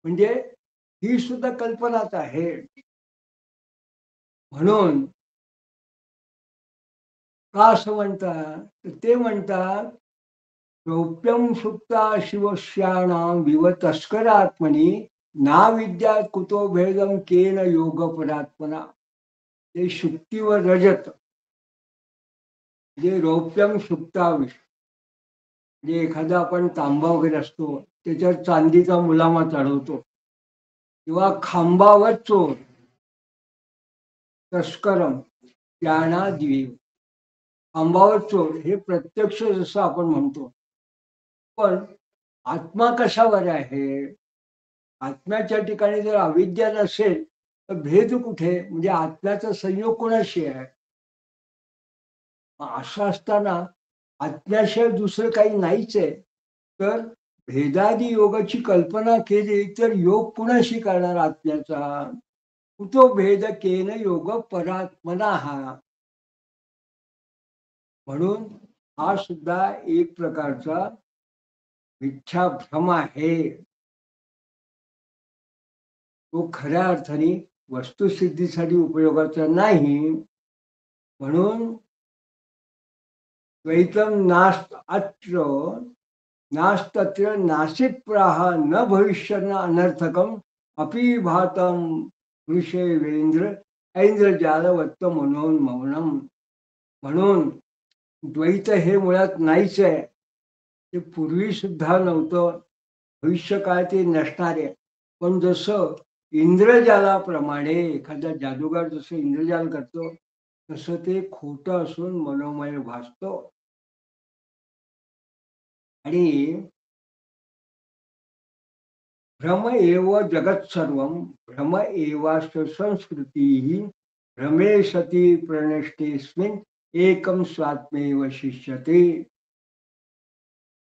Speaker 2: म्हणजे ही सुद्धा कल्पनाच आहे. म्हणून का असं म्हणतात? तर ते म्हणतात रौप्यम सुप्ता शिवश्याणाम विव तस्करात्मनी ना विद्या कुतो भेदम केन योग परात्मना. ते शुक्ती व रजत जे रौप्यम सुप्ता, जे एखादा आपण तांबा वगैरे असतो त्याच्यावर चांदीचा मुलामा चढवतो, किंवा खांबावर चोर, तस्करम त्याना दिवी, खांबावर चोर हे प्रत्यक्ष जसं आपण म्हणतो. पण आत्मा कशावर आहे? आत्म्याच्या ठिकाणी जर अविद्या नसेल तर भेद कुठे? म्हणजे आत्म्याचा संयोग कोणाशी आहे? असं असताना आत्म्याशिवाय दुसरं काही नाहीच आहे, तर भेदादी योगाची कल्पना केली तर योग कुणाशी करणार आत्म्याचा? कुतो भेद केन योग परात्मना. हा म्हणून हा सुद्धा एक प्रकारचा मिथ्याभ्रम आहे. तो खऱ्या अर्थाने वस्तुसिद्धीसाठी उपयोगाचा नाही. म्हणून द्वैतम नास्त अत्र नास्तत्र नासित प्राह न भविष्य न अनर्थकम अपि भातम ऋषेवेंद्र ऐंद्र जालवत्त मनोन मौनम. म्हणून द्वैत हे मुळात नाहीच आहे. ते पूर्वी सुद्धा नव्हतं, भविष्य काळ ते नसणार आहे. पण जसं इंद्रजालाप्रमाणे एखादा जादूगार जसं इंद्रजाल करतो तसं ते खोटं असून मनोमय भासतो. आणि भ्रम एव जगत सर्वं भ्रम एवास्य संस्कृती भ्रमे सती प्रणष्टेस्मिन् एकम स्वात्मेव शिष्यते.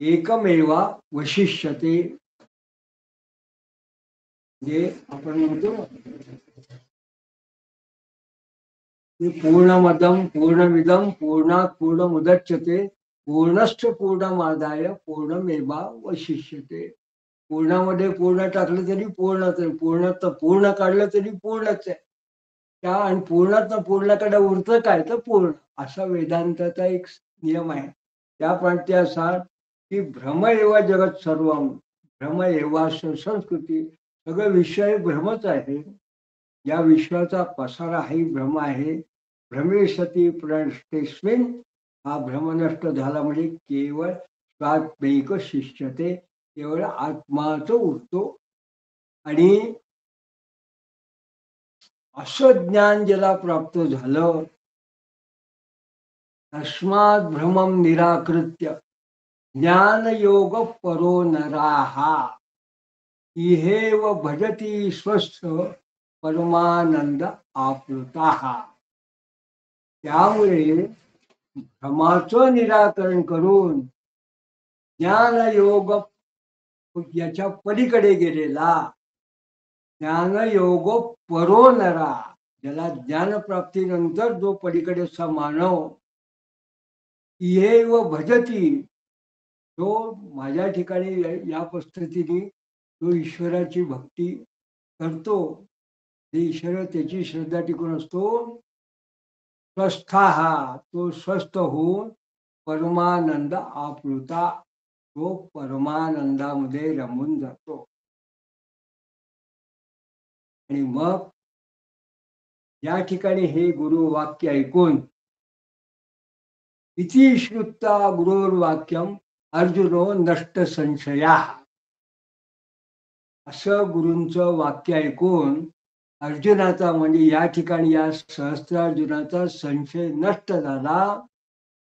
Speaker 2: एकमेवा वशिष्यते. जे आपण म्हणतो ना, की पूर्णमदं पूर्णमिदं पूर्णात् पूर्णमुदच्यते पूर्णश्च पूर्णमादाय पूर्णमेवावशिष्यते. पूर्णामध्ये पूर्ण टाकलं तरी पूर्णच आहे, पूर्णात पूर्ण काढलं तरी पूर्णच आहे. त्या आणि पूर्णात पूर्णाकडे उरतं काय तर पूर्ण, असा वेदांताचा एक नियम आहे. त्याप्रमाणे असा की भ्रम एव जगत सर्वम भ्रम एवास्य संस्कृती. सगळं विश्व हे भ्रमच आहे. या विश्वाचा पसारा हाही भ्रम आहे. भ्रमे सती प्रणष्टेस्मिन्. हा भ्रम नष्ट झाला म्हणजे केवळ स्वात्मैक शिष्यते. केवळ आत्माच उरतो. आणि असं ज्ञान ज्याला प्राप्त झालं, तस्मात् भ्रमं निराकृत्य ज्ञान योग परो नराहा इहेव भजती स्वस्थ परमानंद आप्लुताहा. त्यामुळे भ्रमाचं निराकरण करून ज्ञान योग याच्या पलीकडे गेलेला ज्ञानयोग परो नरा, ज्याला ज्ञानप्राप्तीनंतर जो पलीकडेचा मानव येव भजती, तो माझ्या ठिकाणी या पद्धतीने तो ईश्वराची भक्ती करतो. ते ईश्वर त्याची श्रद्धा टिकून असतो. स्वस्था हा तो स्वस्थ होऊन परमानंद आप्लुता, तो परमानंदामध्ये रमून जातो. आणि मग या ठिकाणी हे गुरु वाक्य ऐकून इति श्रुत्वा गुरुर्वाक्यम अर्जुनो नष्ट संशया, असं गुरूंचं वाक्य ऐकून अर्जुनाचा म्हणजे या ठिकाणी या सहस्त्रार्जुनाचा संशय नष्ट झाला.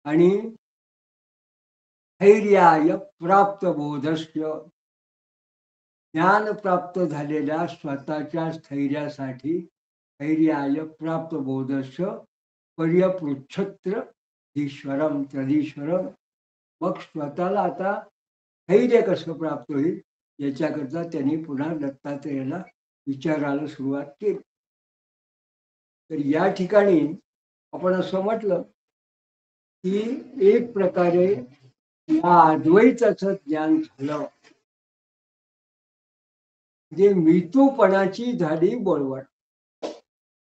Speaker 2: आणि धैर्याय प्राप्त बोधस्य, ज्ञान प्राप्त झालेल्या स्वतःच्या स्थैर्यासाठी धैर्याय प्राप्त बोधस्य पर्यपृच्छत्र ईश्वरम तदीश्वरम. मग स्वतःला आता धैर्य कसं प्राप्त होईल याच्याकरता त्यांनी पुन्हा दत्तात्रेयाला विचारायला सुरुवात केली. तर या ठिकाणी आपण असं म्हटलं की एक प्रकारे या अद्वैताचं ज्ञान झालं, जे मितूपणाची झाली बोलवण.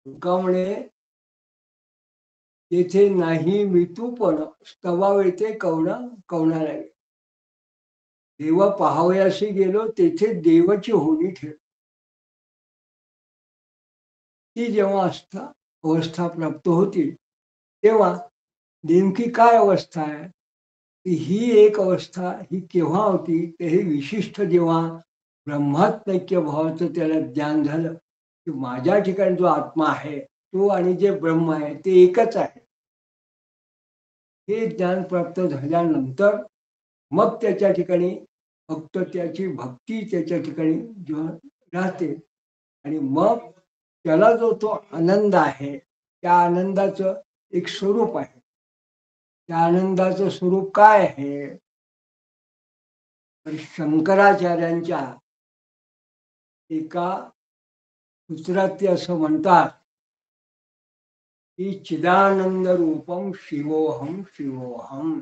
Speaker 2: तुकामुळे तेथे नाही मितूपण, स्तवावे ते कवना लागे. देव पाहावयाशी गेलो तेथे देवाची होणी ठेव. ती जेव्हा अवस्था प्राप्त होती तेव्हा नेमकी काय अवस्था आहे, ही एक अवस्था ही केव्हा होती, ते हे विशिष्ट जेव्हा ब्रह्मात्मैक्य भावाचं त्याला ज्ञान झालं की माझ्या ठिकाणी जो आत्मा आहे तो आणि जे ब्रह्म आहे ते एकच आहे. हे ज्ञान प्राप्त झाल्यानंतर मग त्याच्या ठिकाणी फक्त त्याची भक्ती त्याच्या ठिकाणी जेव्हा राहते आणि मग त्याला जो तो आनंद आहे त्या आनंदाचं एक स्वरूप आहे. त्या आनंदाचं स्वरूप काय आहे, तर शंकराचार्यांच्या एका सूत्रात ते असं म्हणतात की चिदानंद रूपम शिवोहम शिवोहम.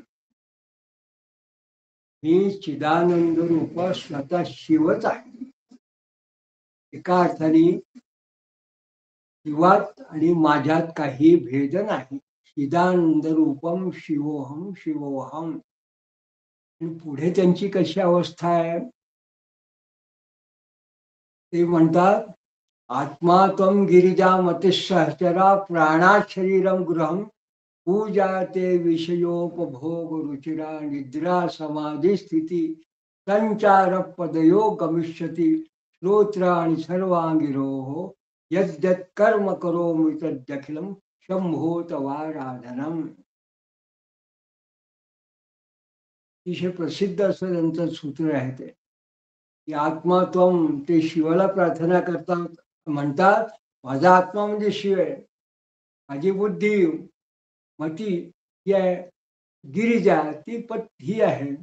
Speaker 2: ही चिदानंद रूप स्वतः शिवच आहे. एका अर्थाने शिवात आणि माझ्यात काही भेद नाही. चिदानंद रूपम शिवोहम शिवोहम. पुढे त्यांची कशी अवस्था आहे ते म्हणतात, आत्मा त्वं गिरिजा मतिसहचरा प्राणात शरीरम गृहम पूजा ते विषयोपभोग रुचिरा निद्रा समाधी स्थिती संचार पदयो गमिष्यति श्रोत्र आणि सर्वांगिरो यद्यत् कर्म करोमि तद्दखिलम शंभो तवाराधनम. अतिशय प्रसिद्ध असं त्यांचं सूत्र आहे ते, की आत्मा त्वम. ते शिवाला प्रार्थना करतात, म्हणतात माझा आत्मा म्हणजे शिव आहे, माझी बुद्धी मती ही आहे, गिरिजा ती पत ही आहे.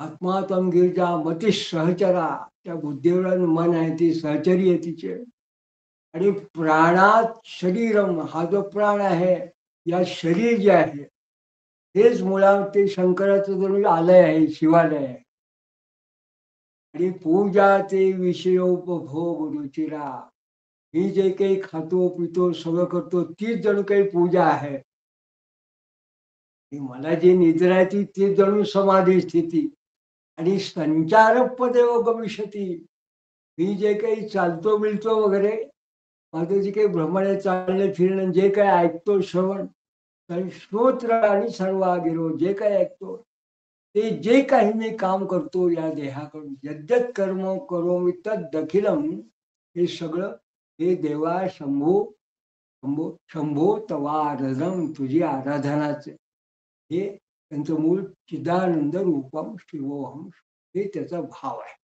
Speaker 2: आत्मा त्वम गिरिजा मती सहचरा. त्या बुद्धीवर मन आहे ती सहचरी आहे तिचे. आणि प्राणात शरीरम, हा जो प्राण आहे, या शरीर जे आहे हेच मुळात ते शंकराचं जणू आलय आहे, शिवालय आहे. आणि पूजा ते विषयोपभोग रुचिरा. ही जे काही खातो पितो सगळं करतो तीच जणू काही पूजा आहे. आणि मला जी निद्रा आहे तीच जणू समाधी स्थिती. आणि संचार पदेव गमिष्यती. मी जे काही चालतो बिलतो वगैरे, माझं जे काही भ्रमण आहे, चालणे फिरणं, जे काही ऐकतो श्रवण, श्रोत्र आणि सर्वागिरो, जे काही ऐकतो ते जे काही मी काम करतो या देहाकडून, यद्यत कर्म करो मी तद दखिलम, हे सगळं हे देवा शंभो शंभो शंभो तवारधम, तुझी आराधनाचे. हे त्यांचं मूळ चिदानंद रूपम शिवोहम, हे त्याचा भाव आहे.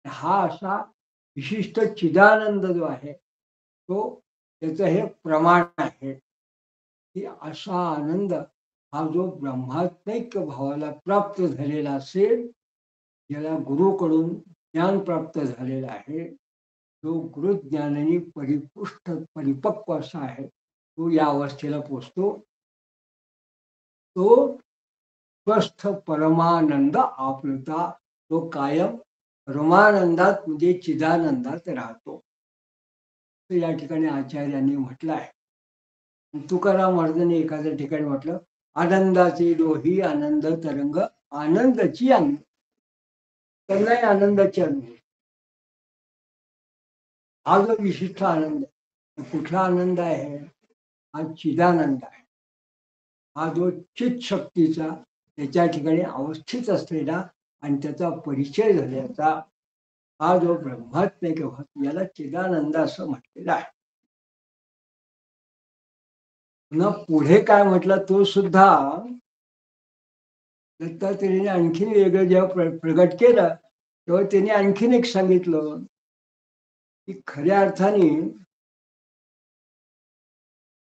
Speaker 2: हा असा विशिष्ट चिदानंद जो आहे तो त्याचं हे प्रमाण आहे, की असा आनंद हा जो ब्रह्मात्मैक्य भावाला प्राप्त झालेला असेल, ज्याला गुरुकडून ज्ञान प्राप्त झालेलं आहे, जो गुरुज्ञानाने परिपुष्ट परिपक्व असा आहे, तो या अवस्थेला पोचतो. तो स्वस्थ परमानंद आपलता, तो कायम परमानंदात म्हणजे चिदानंदात राहतो. तर या ठिकाणी आचार्यांनी म्हटलं आहे. तुकाराम महाराजांनी एखाद्या ठिकाणी म्हटलं, आनंदाची डोही आनंद तरंग, आनंदाची अंग. त्यांनाही आनंदाची अनुभव. हा जो विशिष्ट आनंद आहे, कुठला आनंद आहे? हा चिदानंद आहे. हा जो चित शक्तीचा त्याच्या ठिकाणी अवस्थित असलेला आणि त्याचा परिचय झाल्याचा हा जो ब्रह्मात्मिक भाव, याला चिदानंद असं म्हटलेलं आहे. पुन्हा पुढे काय म्हटलं तो सुद्धा दत्तात्रेयाने आणखीन वेगळं जेव्हा प्रगट केलं तेव्हा त्यांनी आणखीन एक सांगितलं, की खऱ्या अर्थाने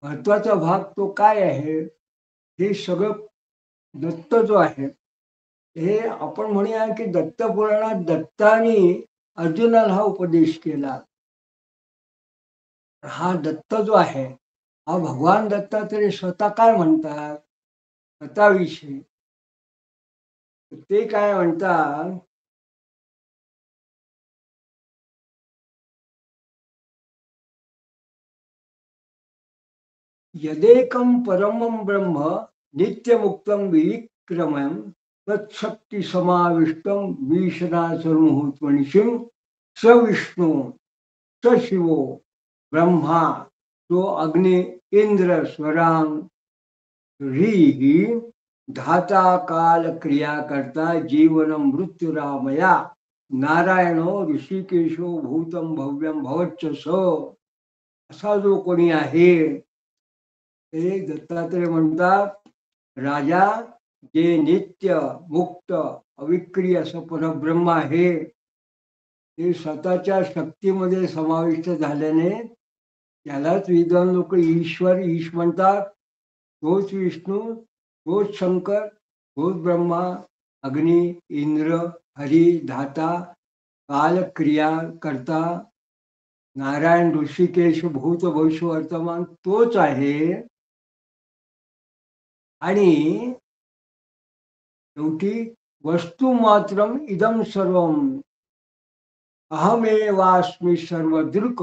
Speaker 2: महत्वाचा भाग तो काय आहे, हे सगळं दत्त जो आहे, हे आपण म्हणूया की दत्त पुराणात दत्ताने अर्जुनाला हा उपदेश केला. हा दत्त जो आहे, हा भगवान दत्तात्रय स्वतः काय म्हणतात स्वतःविषयी? ते काय म्हणतात, यदेकं परमं ब्रह्म नित्यमुक्तं विक्रमं तत्शक्ती समाविष्टं विशनासर्वभूतमनीषीं स विष्णू स शिवो ब्रह्मा तो अग्नि इंद्र स्वरांग ह्रीही धाता काल क्रिया करता जीवन मृत्युरामया नारायणो ऋषिकेशो भूतम भव्यम भवच्च स. असा जो कोणी आहे ते दत्तात्रय म्हणतात, राजा जे नित्य मुक्त अविक्रिय असं परब्रह्म आहे, ते स्वतःच्या शक्तीमध्ये समाविष्ट झाल्याने त्यालाच विद्वान लोक ईश्वर ईश म्हणतात. तोच विष्णू, तोच शंकर, तोच ब्रह्मा, अग्नी, इंद्र, हरी, धाता, काल क्रिया करता, नारायण, ऋषिकेश, भूत भविष्य वर्तमान तोच आहे. आणि शेवटी वस्तू मात्रम इदम सर्वम अहमेवास्मि सर्वदृक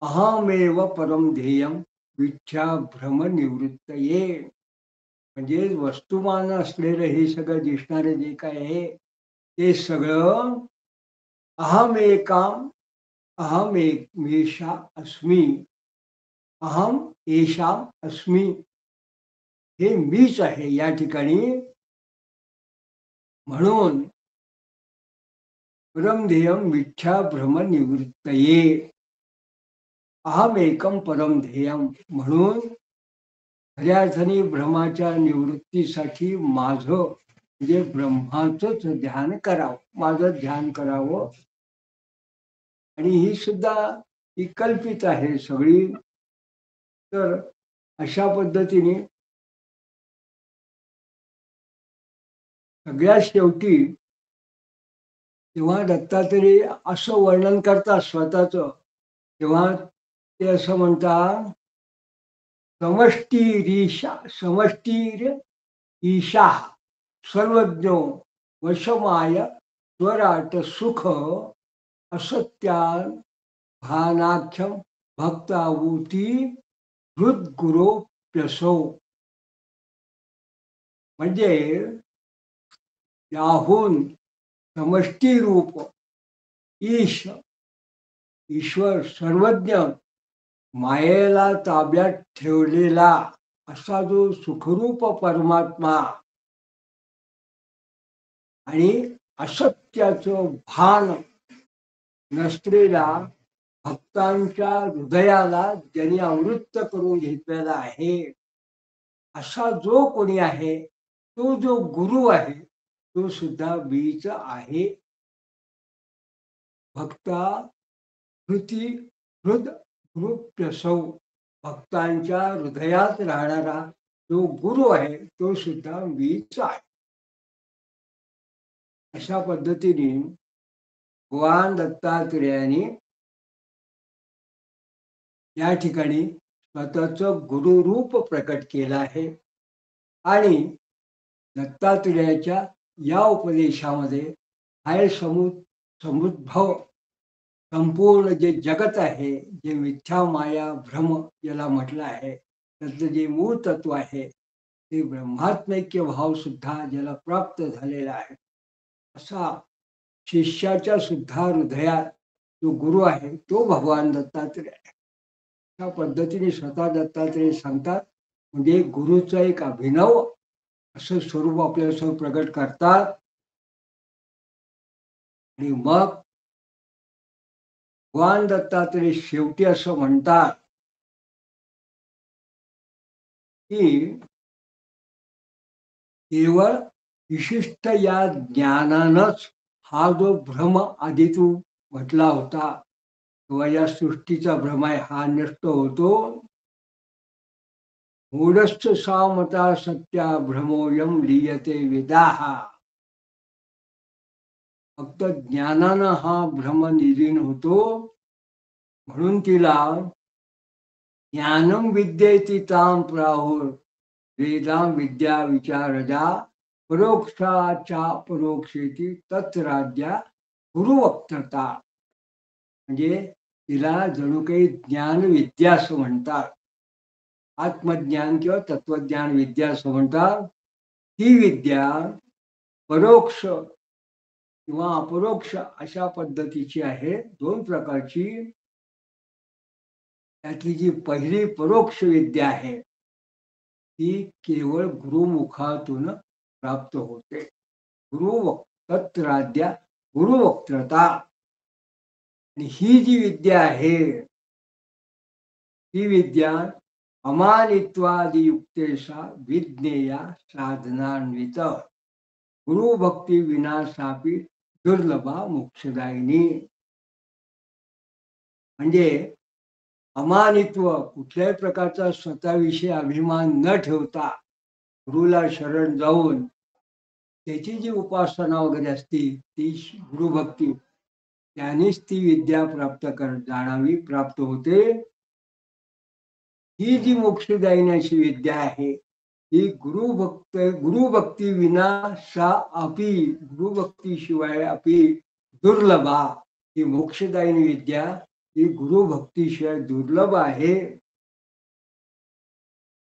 Speaker 2: अहमेव परम ध्येयम विच्छा भ्रम निवृत्तये. म्हणजे वस्तुमान असलेलं हे सगळं दिसणारे जे काय आहे ते सगळं अहम एकाम अहम एशा अस्मी, अहम एशा अस्मी, हे मीच आहे या ठिकाणी. म्हणून परम ध्येयम मिथ्या भ्रम निवृत्तये. अहम एकम परम ध्येयम. म्हणून खऱ्या अर्थाने भ्रमाच्या निवृत्तीसाठी माझं म्हणजे ब्रह्माचंच ध्यान करावं, माझं ध्यान करावं. आणि ही सुद्धा ही कल्पित आहे सगळी. तर अशा पद्धतीने सगळ्यात शेवटी जेव्हा दत्तात्रय असं वर्णन करतात स्वतःच, तेव्हा ते असं म्हणतात, समष्टीर ईशा सर्वज्ञो वशमाय स्वराट सुख असत्या भानाख्यम भक्तावूती हृदगुरो प्यसो. म्हणजे याहून समष्टी रूप ईश्वर सर्वज्ञ मायेला ताब्यात ठेवलेला असा जो सुखरूप परमात्मा आणि असत्याचं भान नसलेला भक्तांच्या हृदयाला ज्यांनी आवृत्त करून घेतलेला आहे, असा जो कोणी आहे, तो जो गुरु आहे, तो सुद्धा बीज आहे. भक्ता हृती हृद हृप्यसौ. भक्तांच्या हृदयात राहणारा जो गुरु आहे, तो सुद्धा बीज आहे. अशा पद्धतीने भगवान दत्तात्रेयांनी या ठिकाणी स्वतःचं गुरुरूप प्रकट केलं आहे. आणि दत्तात्रेयाच्या या उपदेशामध्ये हाय समुद्भव संपूर्ण जे जगत आहे, जे मिथ्या माया भ्रम याला म्हटलं आहे, त्याचं जे मूळ तत्व आहे ते ब्रह्मात्मैक्य भाव सुद्धा ज्याला प्राप्त झालेला आहे, असा शिष्याच्या सुद्धा हृदयात जो गुरु आहे तो भगवान दत्तात्रेय आहे. त्या पद्धतीने स्वतः दत्तात्रेय सांगतात. म्हणजे गुरुचं एक अभिनव असं स्वरूप आपल्यासमोर प्रकट करतात. आणि मग भगवान दत्तात्रेय शेवटी असं म्हणतात की केवळ विशिष्ट या ज्ञानानंच हा जो भ्रम आधी तू म्हटला होता किंवा या सृष्टीचा भ्रम आहे हा नष्ट होतो. मूढश्च सामता सत्या भ्रमोयम लीयते वेदाहा. फक्त ज्ञानानं हा भ्रम निलीन होतो. म्हणून तिला ज्ञानम विद्येति ताम प्राहुर वेदाम विद्या विचारजा परोक्षाच्या परोक्षेती तत्राज्या गुरुवक्तता. म्हणजे तिला जणू काही ज्ञान विद्या असं म्हणतात. आत्मज्ञान किंवा तत्वज्ञान विद्या असं म्हणतात. ही विद्या परोक्ष किंवा अपरोक्ष अशा पद्धतीची आहे. दोन प्रकारची. त्यातली जी पहिली परोक्ष विद्या आहे ती केवळ गुरुमुखातून प्राप्त होते. तत्राद्या गुरुवक्त्रता. आणि ही जी विद्या आहे ही विद्या अमानित्वादियुक्तेशा विज्ञेया साधनान्वित गुरुभक्ती विनाशापी दुर्लभा मोक्षदायिनी. म्हणजे अमानित्व कुठल्याही प्रकारचा स्वतःविषयी अभिमान न ठेवता गुरुला शरण जाऊन त्याची जी उपासना वगैरे असते ती गुरुभक्ती त्यानेच ती विद्या प्राप्त जाणावी प्राप्त होते. ही जी मोक्षदायिनी अशी विद्या आहे ही गुरुभक्ती विनाशा अपि गुरुभक्ती शिवाय अपि दुर्लभा. ही मोक्षदायिनी विद्या ही गुरुभक्तीशिवाय दुर्लभ आहे.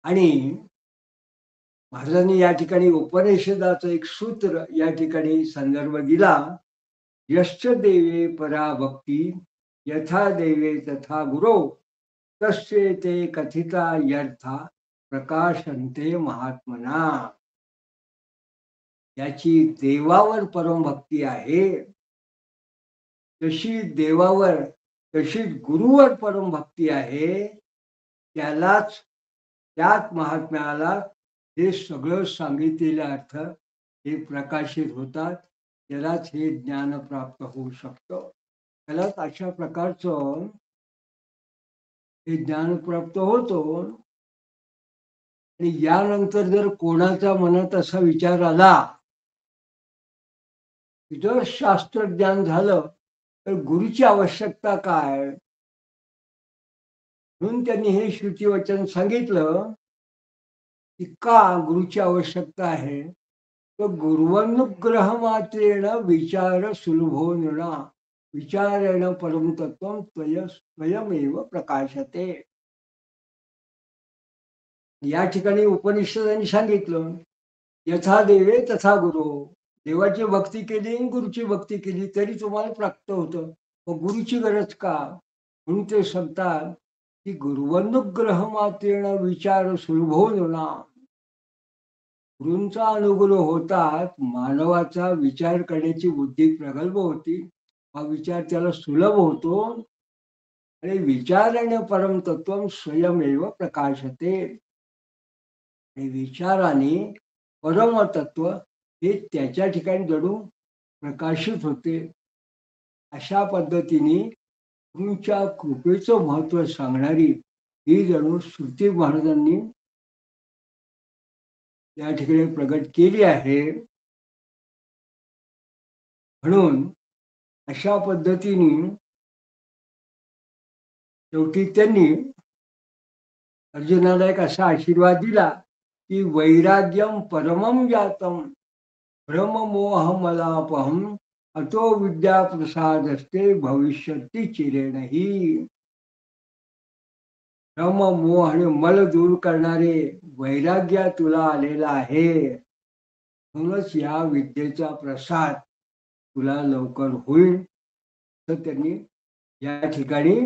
Speaker 2: आणि महाराजांनी या ठिकाणी उपनिषदाचं एक सूत्र या ठिकाणी संदर्भ दिला. यश्च देवे परा भक्ती यथा देवे तथा गुरो तस्य ते कथिता यर्था प्रकाशन्ते महात्मना. याची देवावर परम भक्ती आहे जशी देवावर तशीच गुरुवर परमभक्ती आहे, त्यालाच त्याच महात्म्याला हे सगळं सांगितलेले अर्थ हे प्रकाशित होतात. त्यालाच हे ज्ञान प्राप्त होऊ शकतं. त्यालाच अशा प्रकारचं हे ज्ञान प्राप्त होतो. आणि यानंतर जर कोणाच्या मनात असा विचार आला की जर शास्त्रज्ञान झालं तर गुरुची आवश्यकता काय, म्हणून त्यांनी हे श्रुतिवचन सांगितलं की का गुरुची आवश्यकता आहे. तर गुरुवनुग्रह मात्रेण विचार सुलभो नृणा विचारेण परम तत्व स्वयमेव प्रकाशते. या ठिकाणी उपनिषदांनी सांगितलं यथा देवे तथा गुरु. देवाची भक्ती केली गुरुची भक्ती केली तरी तुम्हाला प्राप्त होतं, मग गुरुची गरज का. म्हणून ते सांगतात की गुरुवनुग्रह मात्रेण विचार सुलभो नृणा. गुरूंचा अनुग्रह होतात मानवाचा विचार करण्याची बुद्धी प्रगल्भ होती, हा विचार त्याला सुलभ होतो आणि विचाराने परमतत्व स्वयमेव प्रकाशते. आणि विचाराने परमतत्व हे त्याच्या ठिकाणी जणू प्रकाशित होते. अशा पद्धतीने गुरूच्या कृपेचं महत्व सांगणारी ही जणू श्रुती महाराजांनी या ठिकाणी प्रगट केली आहे. म्हणून अशा पद्धतीने शेवटी त्यांनी अर्जुनाला एक असा आशीर्वाद दिला की वैराग्यम परमम जातम भ्रममोहमलापहम अतो विद्या प्रसाद असते भविष्यती चिरेणही. भ्रम मोह आणि मल दूर करणारे वैराग्य तुला आलेला आहे, म्हणूनच या विद्येचा प्रसाद तुला लवकर होईल. तर त्यांनी या ठिकाणी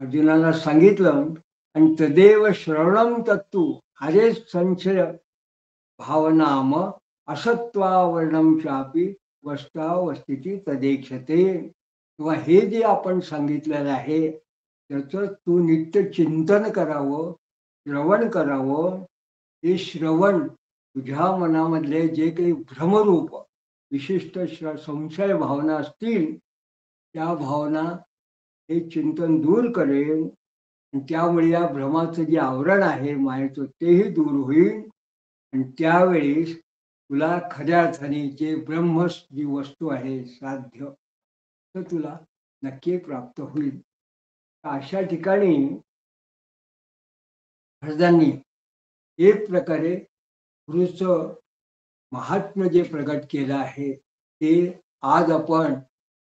Speaker 2: अर्जुनाला सांगितलं. आणि तदेव श्रवणम तत्तू हरे संशय भावनाम असत्वावर्णम चापी वस्तावस्थिती तदेक्षते. किंवा हे जे आपण सांगितलेलं आहे त्याचं तू नित्य चिंतन करावं, श्रवण करावं. हे श्रवण तुझ्या मनामधले जे काही भ्रमरूप विशिष्ट संशय भावना असतील त्या भावना हे चिंतन दूर करेल. त्यामुळे या भ्रमाचं जे आवरण आहे मायेचं तेही दूर होईल. आणि त्यावेळी तुला खऱ्या अर्थाने जे ब्रह्म जी वस्तू आहे साध्य तर तुला नक्की प्राप्त होईल. अशा ठिकाणी महाराजांनी एक प्रकारे गुरुचं महात्म्य जे प्रगट केलं आहे ते आज आपण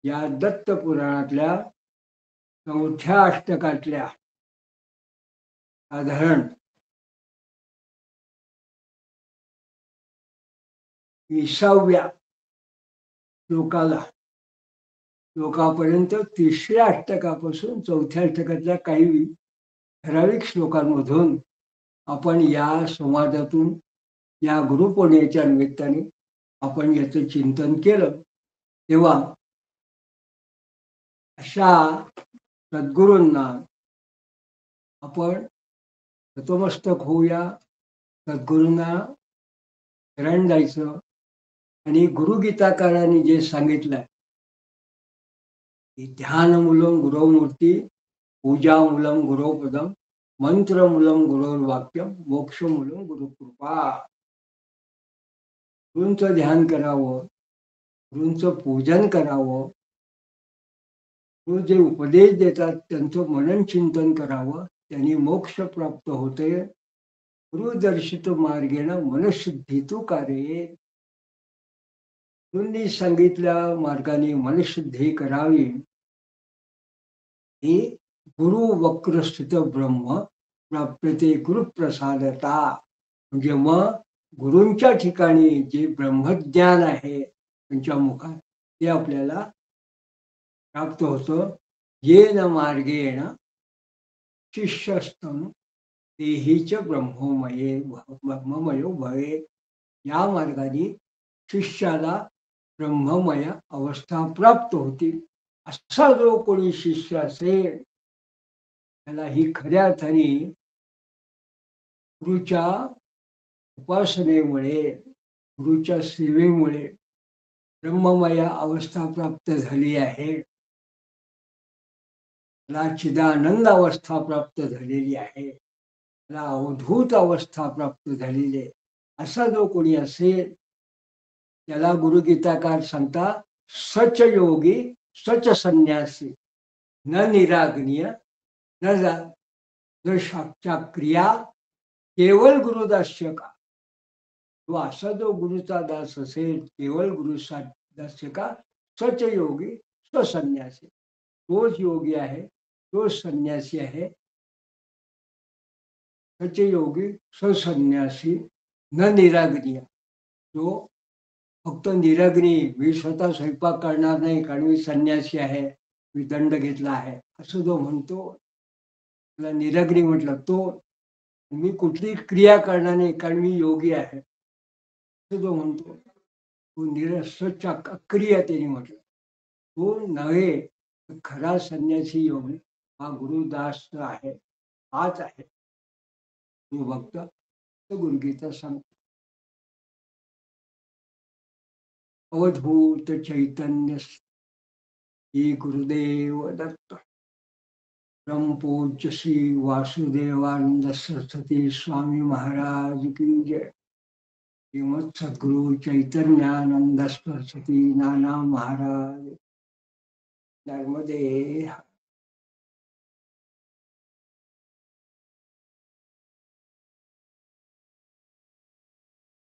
Speaker 2: या दत्त पुराणातल्या 4थ्या अष्टकातल्या साधारण 20व्या श्लोकापर्यंत 3ऱ्या अष्टकापासून 4थ्या अष्टकातल्या काही ठराविक श्लोकांमधून आपण या संवादातून या गुरुपौर्णिमेच्या निमित्ताने आपण याचं चिंतन केलं. तेव्हा अशा सद्गुरूंना आपण नतमस्तक होऊया, सद्गुरूंना शरण जायचं. आणि गुरुगीताकारांनी जे सांगितलं की ध्यानमूलम गुरुमूर्ती, पूजामूलम गुरुपदम, मंत्रमूलम गुरुर्वाक्यम, मोक्षमूलम गुरुकृपा. गुरूंचं ध्यान करावं, गुरूंचं पूजन करावं, गुरु जे उपदेश देतात त्यांचं मनन चिंतन करावं, त्यांनी मोक्ष प्राप्त होते. गुरुदर्शित मार्गेण मनशुद्धी तू कार्ये. गुरूंनी सांगितल्या मार्गाने मनशुद्धी करावी. हे गुरु वक्रस्थित ब्रह्म प्राप्यते गुरुप्रसादता. म्हणजे मग गुरूंच्या ठिकाणी जे ब्रह्मज्ञान आहे त्यांच्या मुखात ते आपल्याला प्राप्त होतं. येन मार्गेण शिष्यस्तम तेहीच ब्रह्ममयो भवे. या मार्गाने शिष्याला ब्रह्ममय अवस्था प्राप्त होतील. असा जो कोणी शिष्य असेल त्याला ही खऱ्या अर्थाने गुरुच्या उपासनेमुळे, गुरुच्या सेवेमुळे ब्रह्ममय अवस्था प्राप्त झाली आहे. त्याला चिदानंद अवस्था प्राप्त झालेली आहे. त्याला अवधूत अवस्था प्राप्त झालेली आहे. असा जो कोणी असेल त्याला गुरुगीताकार सांगता सच योगी सच संन्यासी न निरागनीय न न साक्षा क्रिया केवळ गुरुदास्य का. तो असा जो गुरुचा दास असेल, केवळ गुरुचा दास्य का, सच योगी स्वसन्यासी, तोच योगी आहे, तोच संन्यासी आहे. सच योगी स्वसन्यासी न निरागनीय, तो फक्त निराग्नी, मी स्वतः स्वयंपाक करणार नाही कारण मी संन्यासी आहे, मी दंड घेतला आहे असं जो म्हणतो, त्याला निराग्नी म्हटलं. तो मी कुठली क्रिया करणार नाही कारण मी योगी आहे असं जो म्हणतो, तो निरस्वच्छ अक्रिय त्याने म्हटलं. तो नव्हे, खरा संन्यासी योगी हा गुरुदास आहे, हाच आहे. तो भक्त गुरुगीता सांगतो. अवधूत चैतन्य श्री गुरुदेव दत्त. परमपूज्य श्री वासुदेवानंद सरस्वती स्वामी महाराज की जय. श्रीमद सद्गुरु चैतन्यानंद सरस्वती नाना महाराज. नर्मदे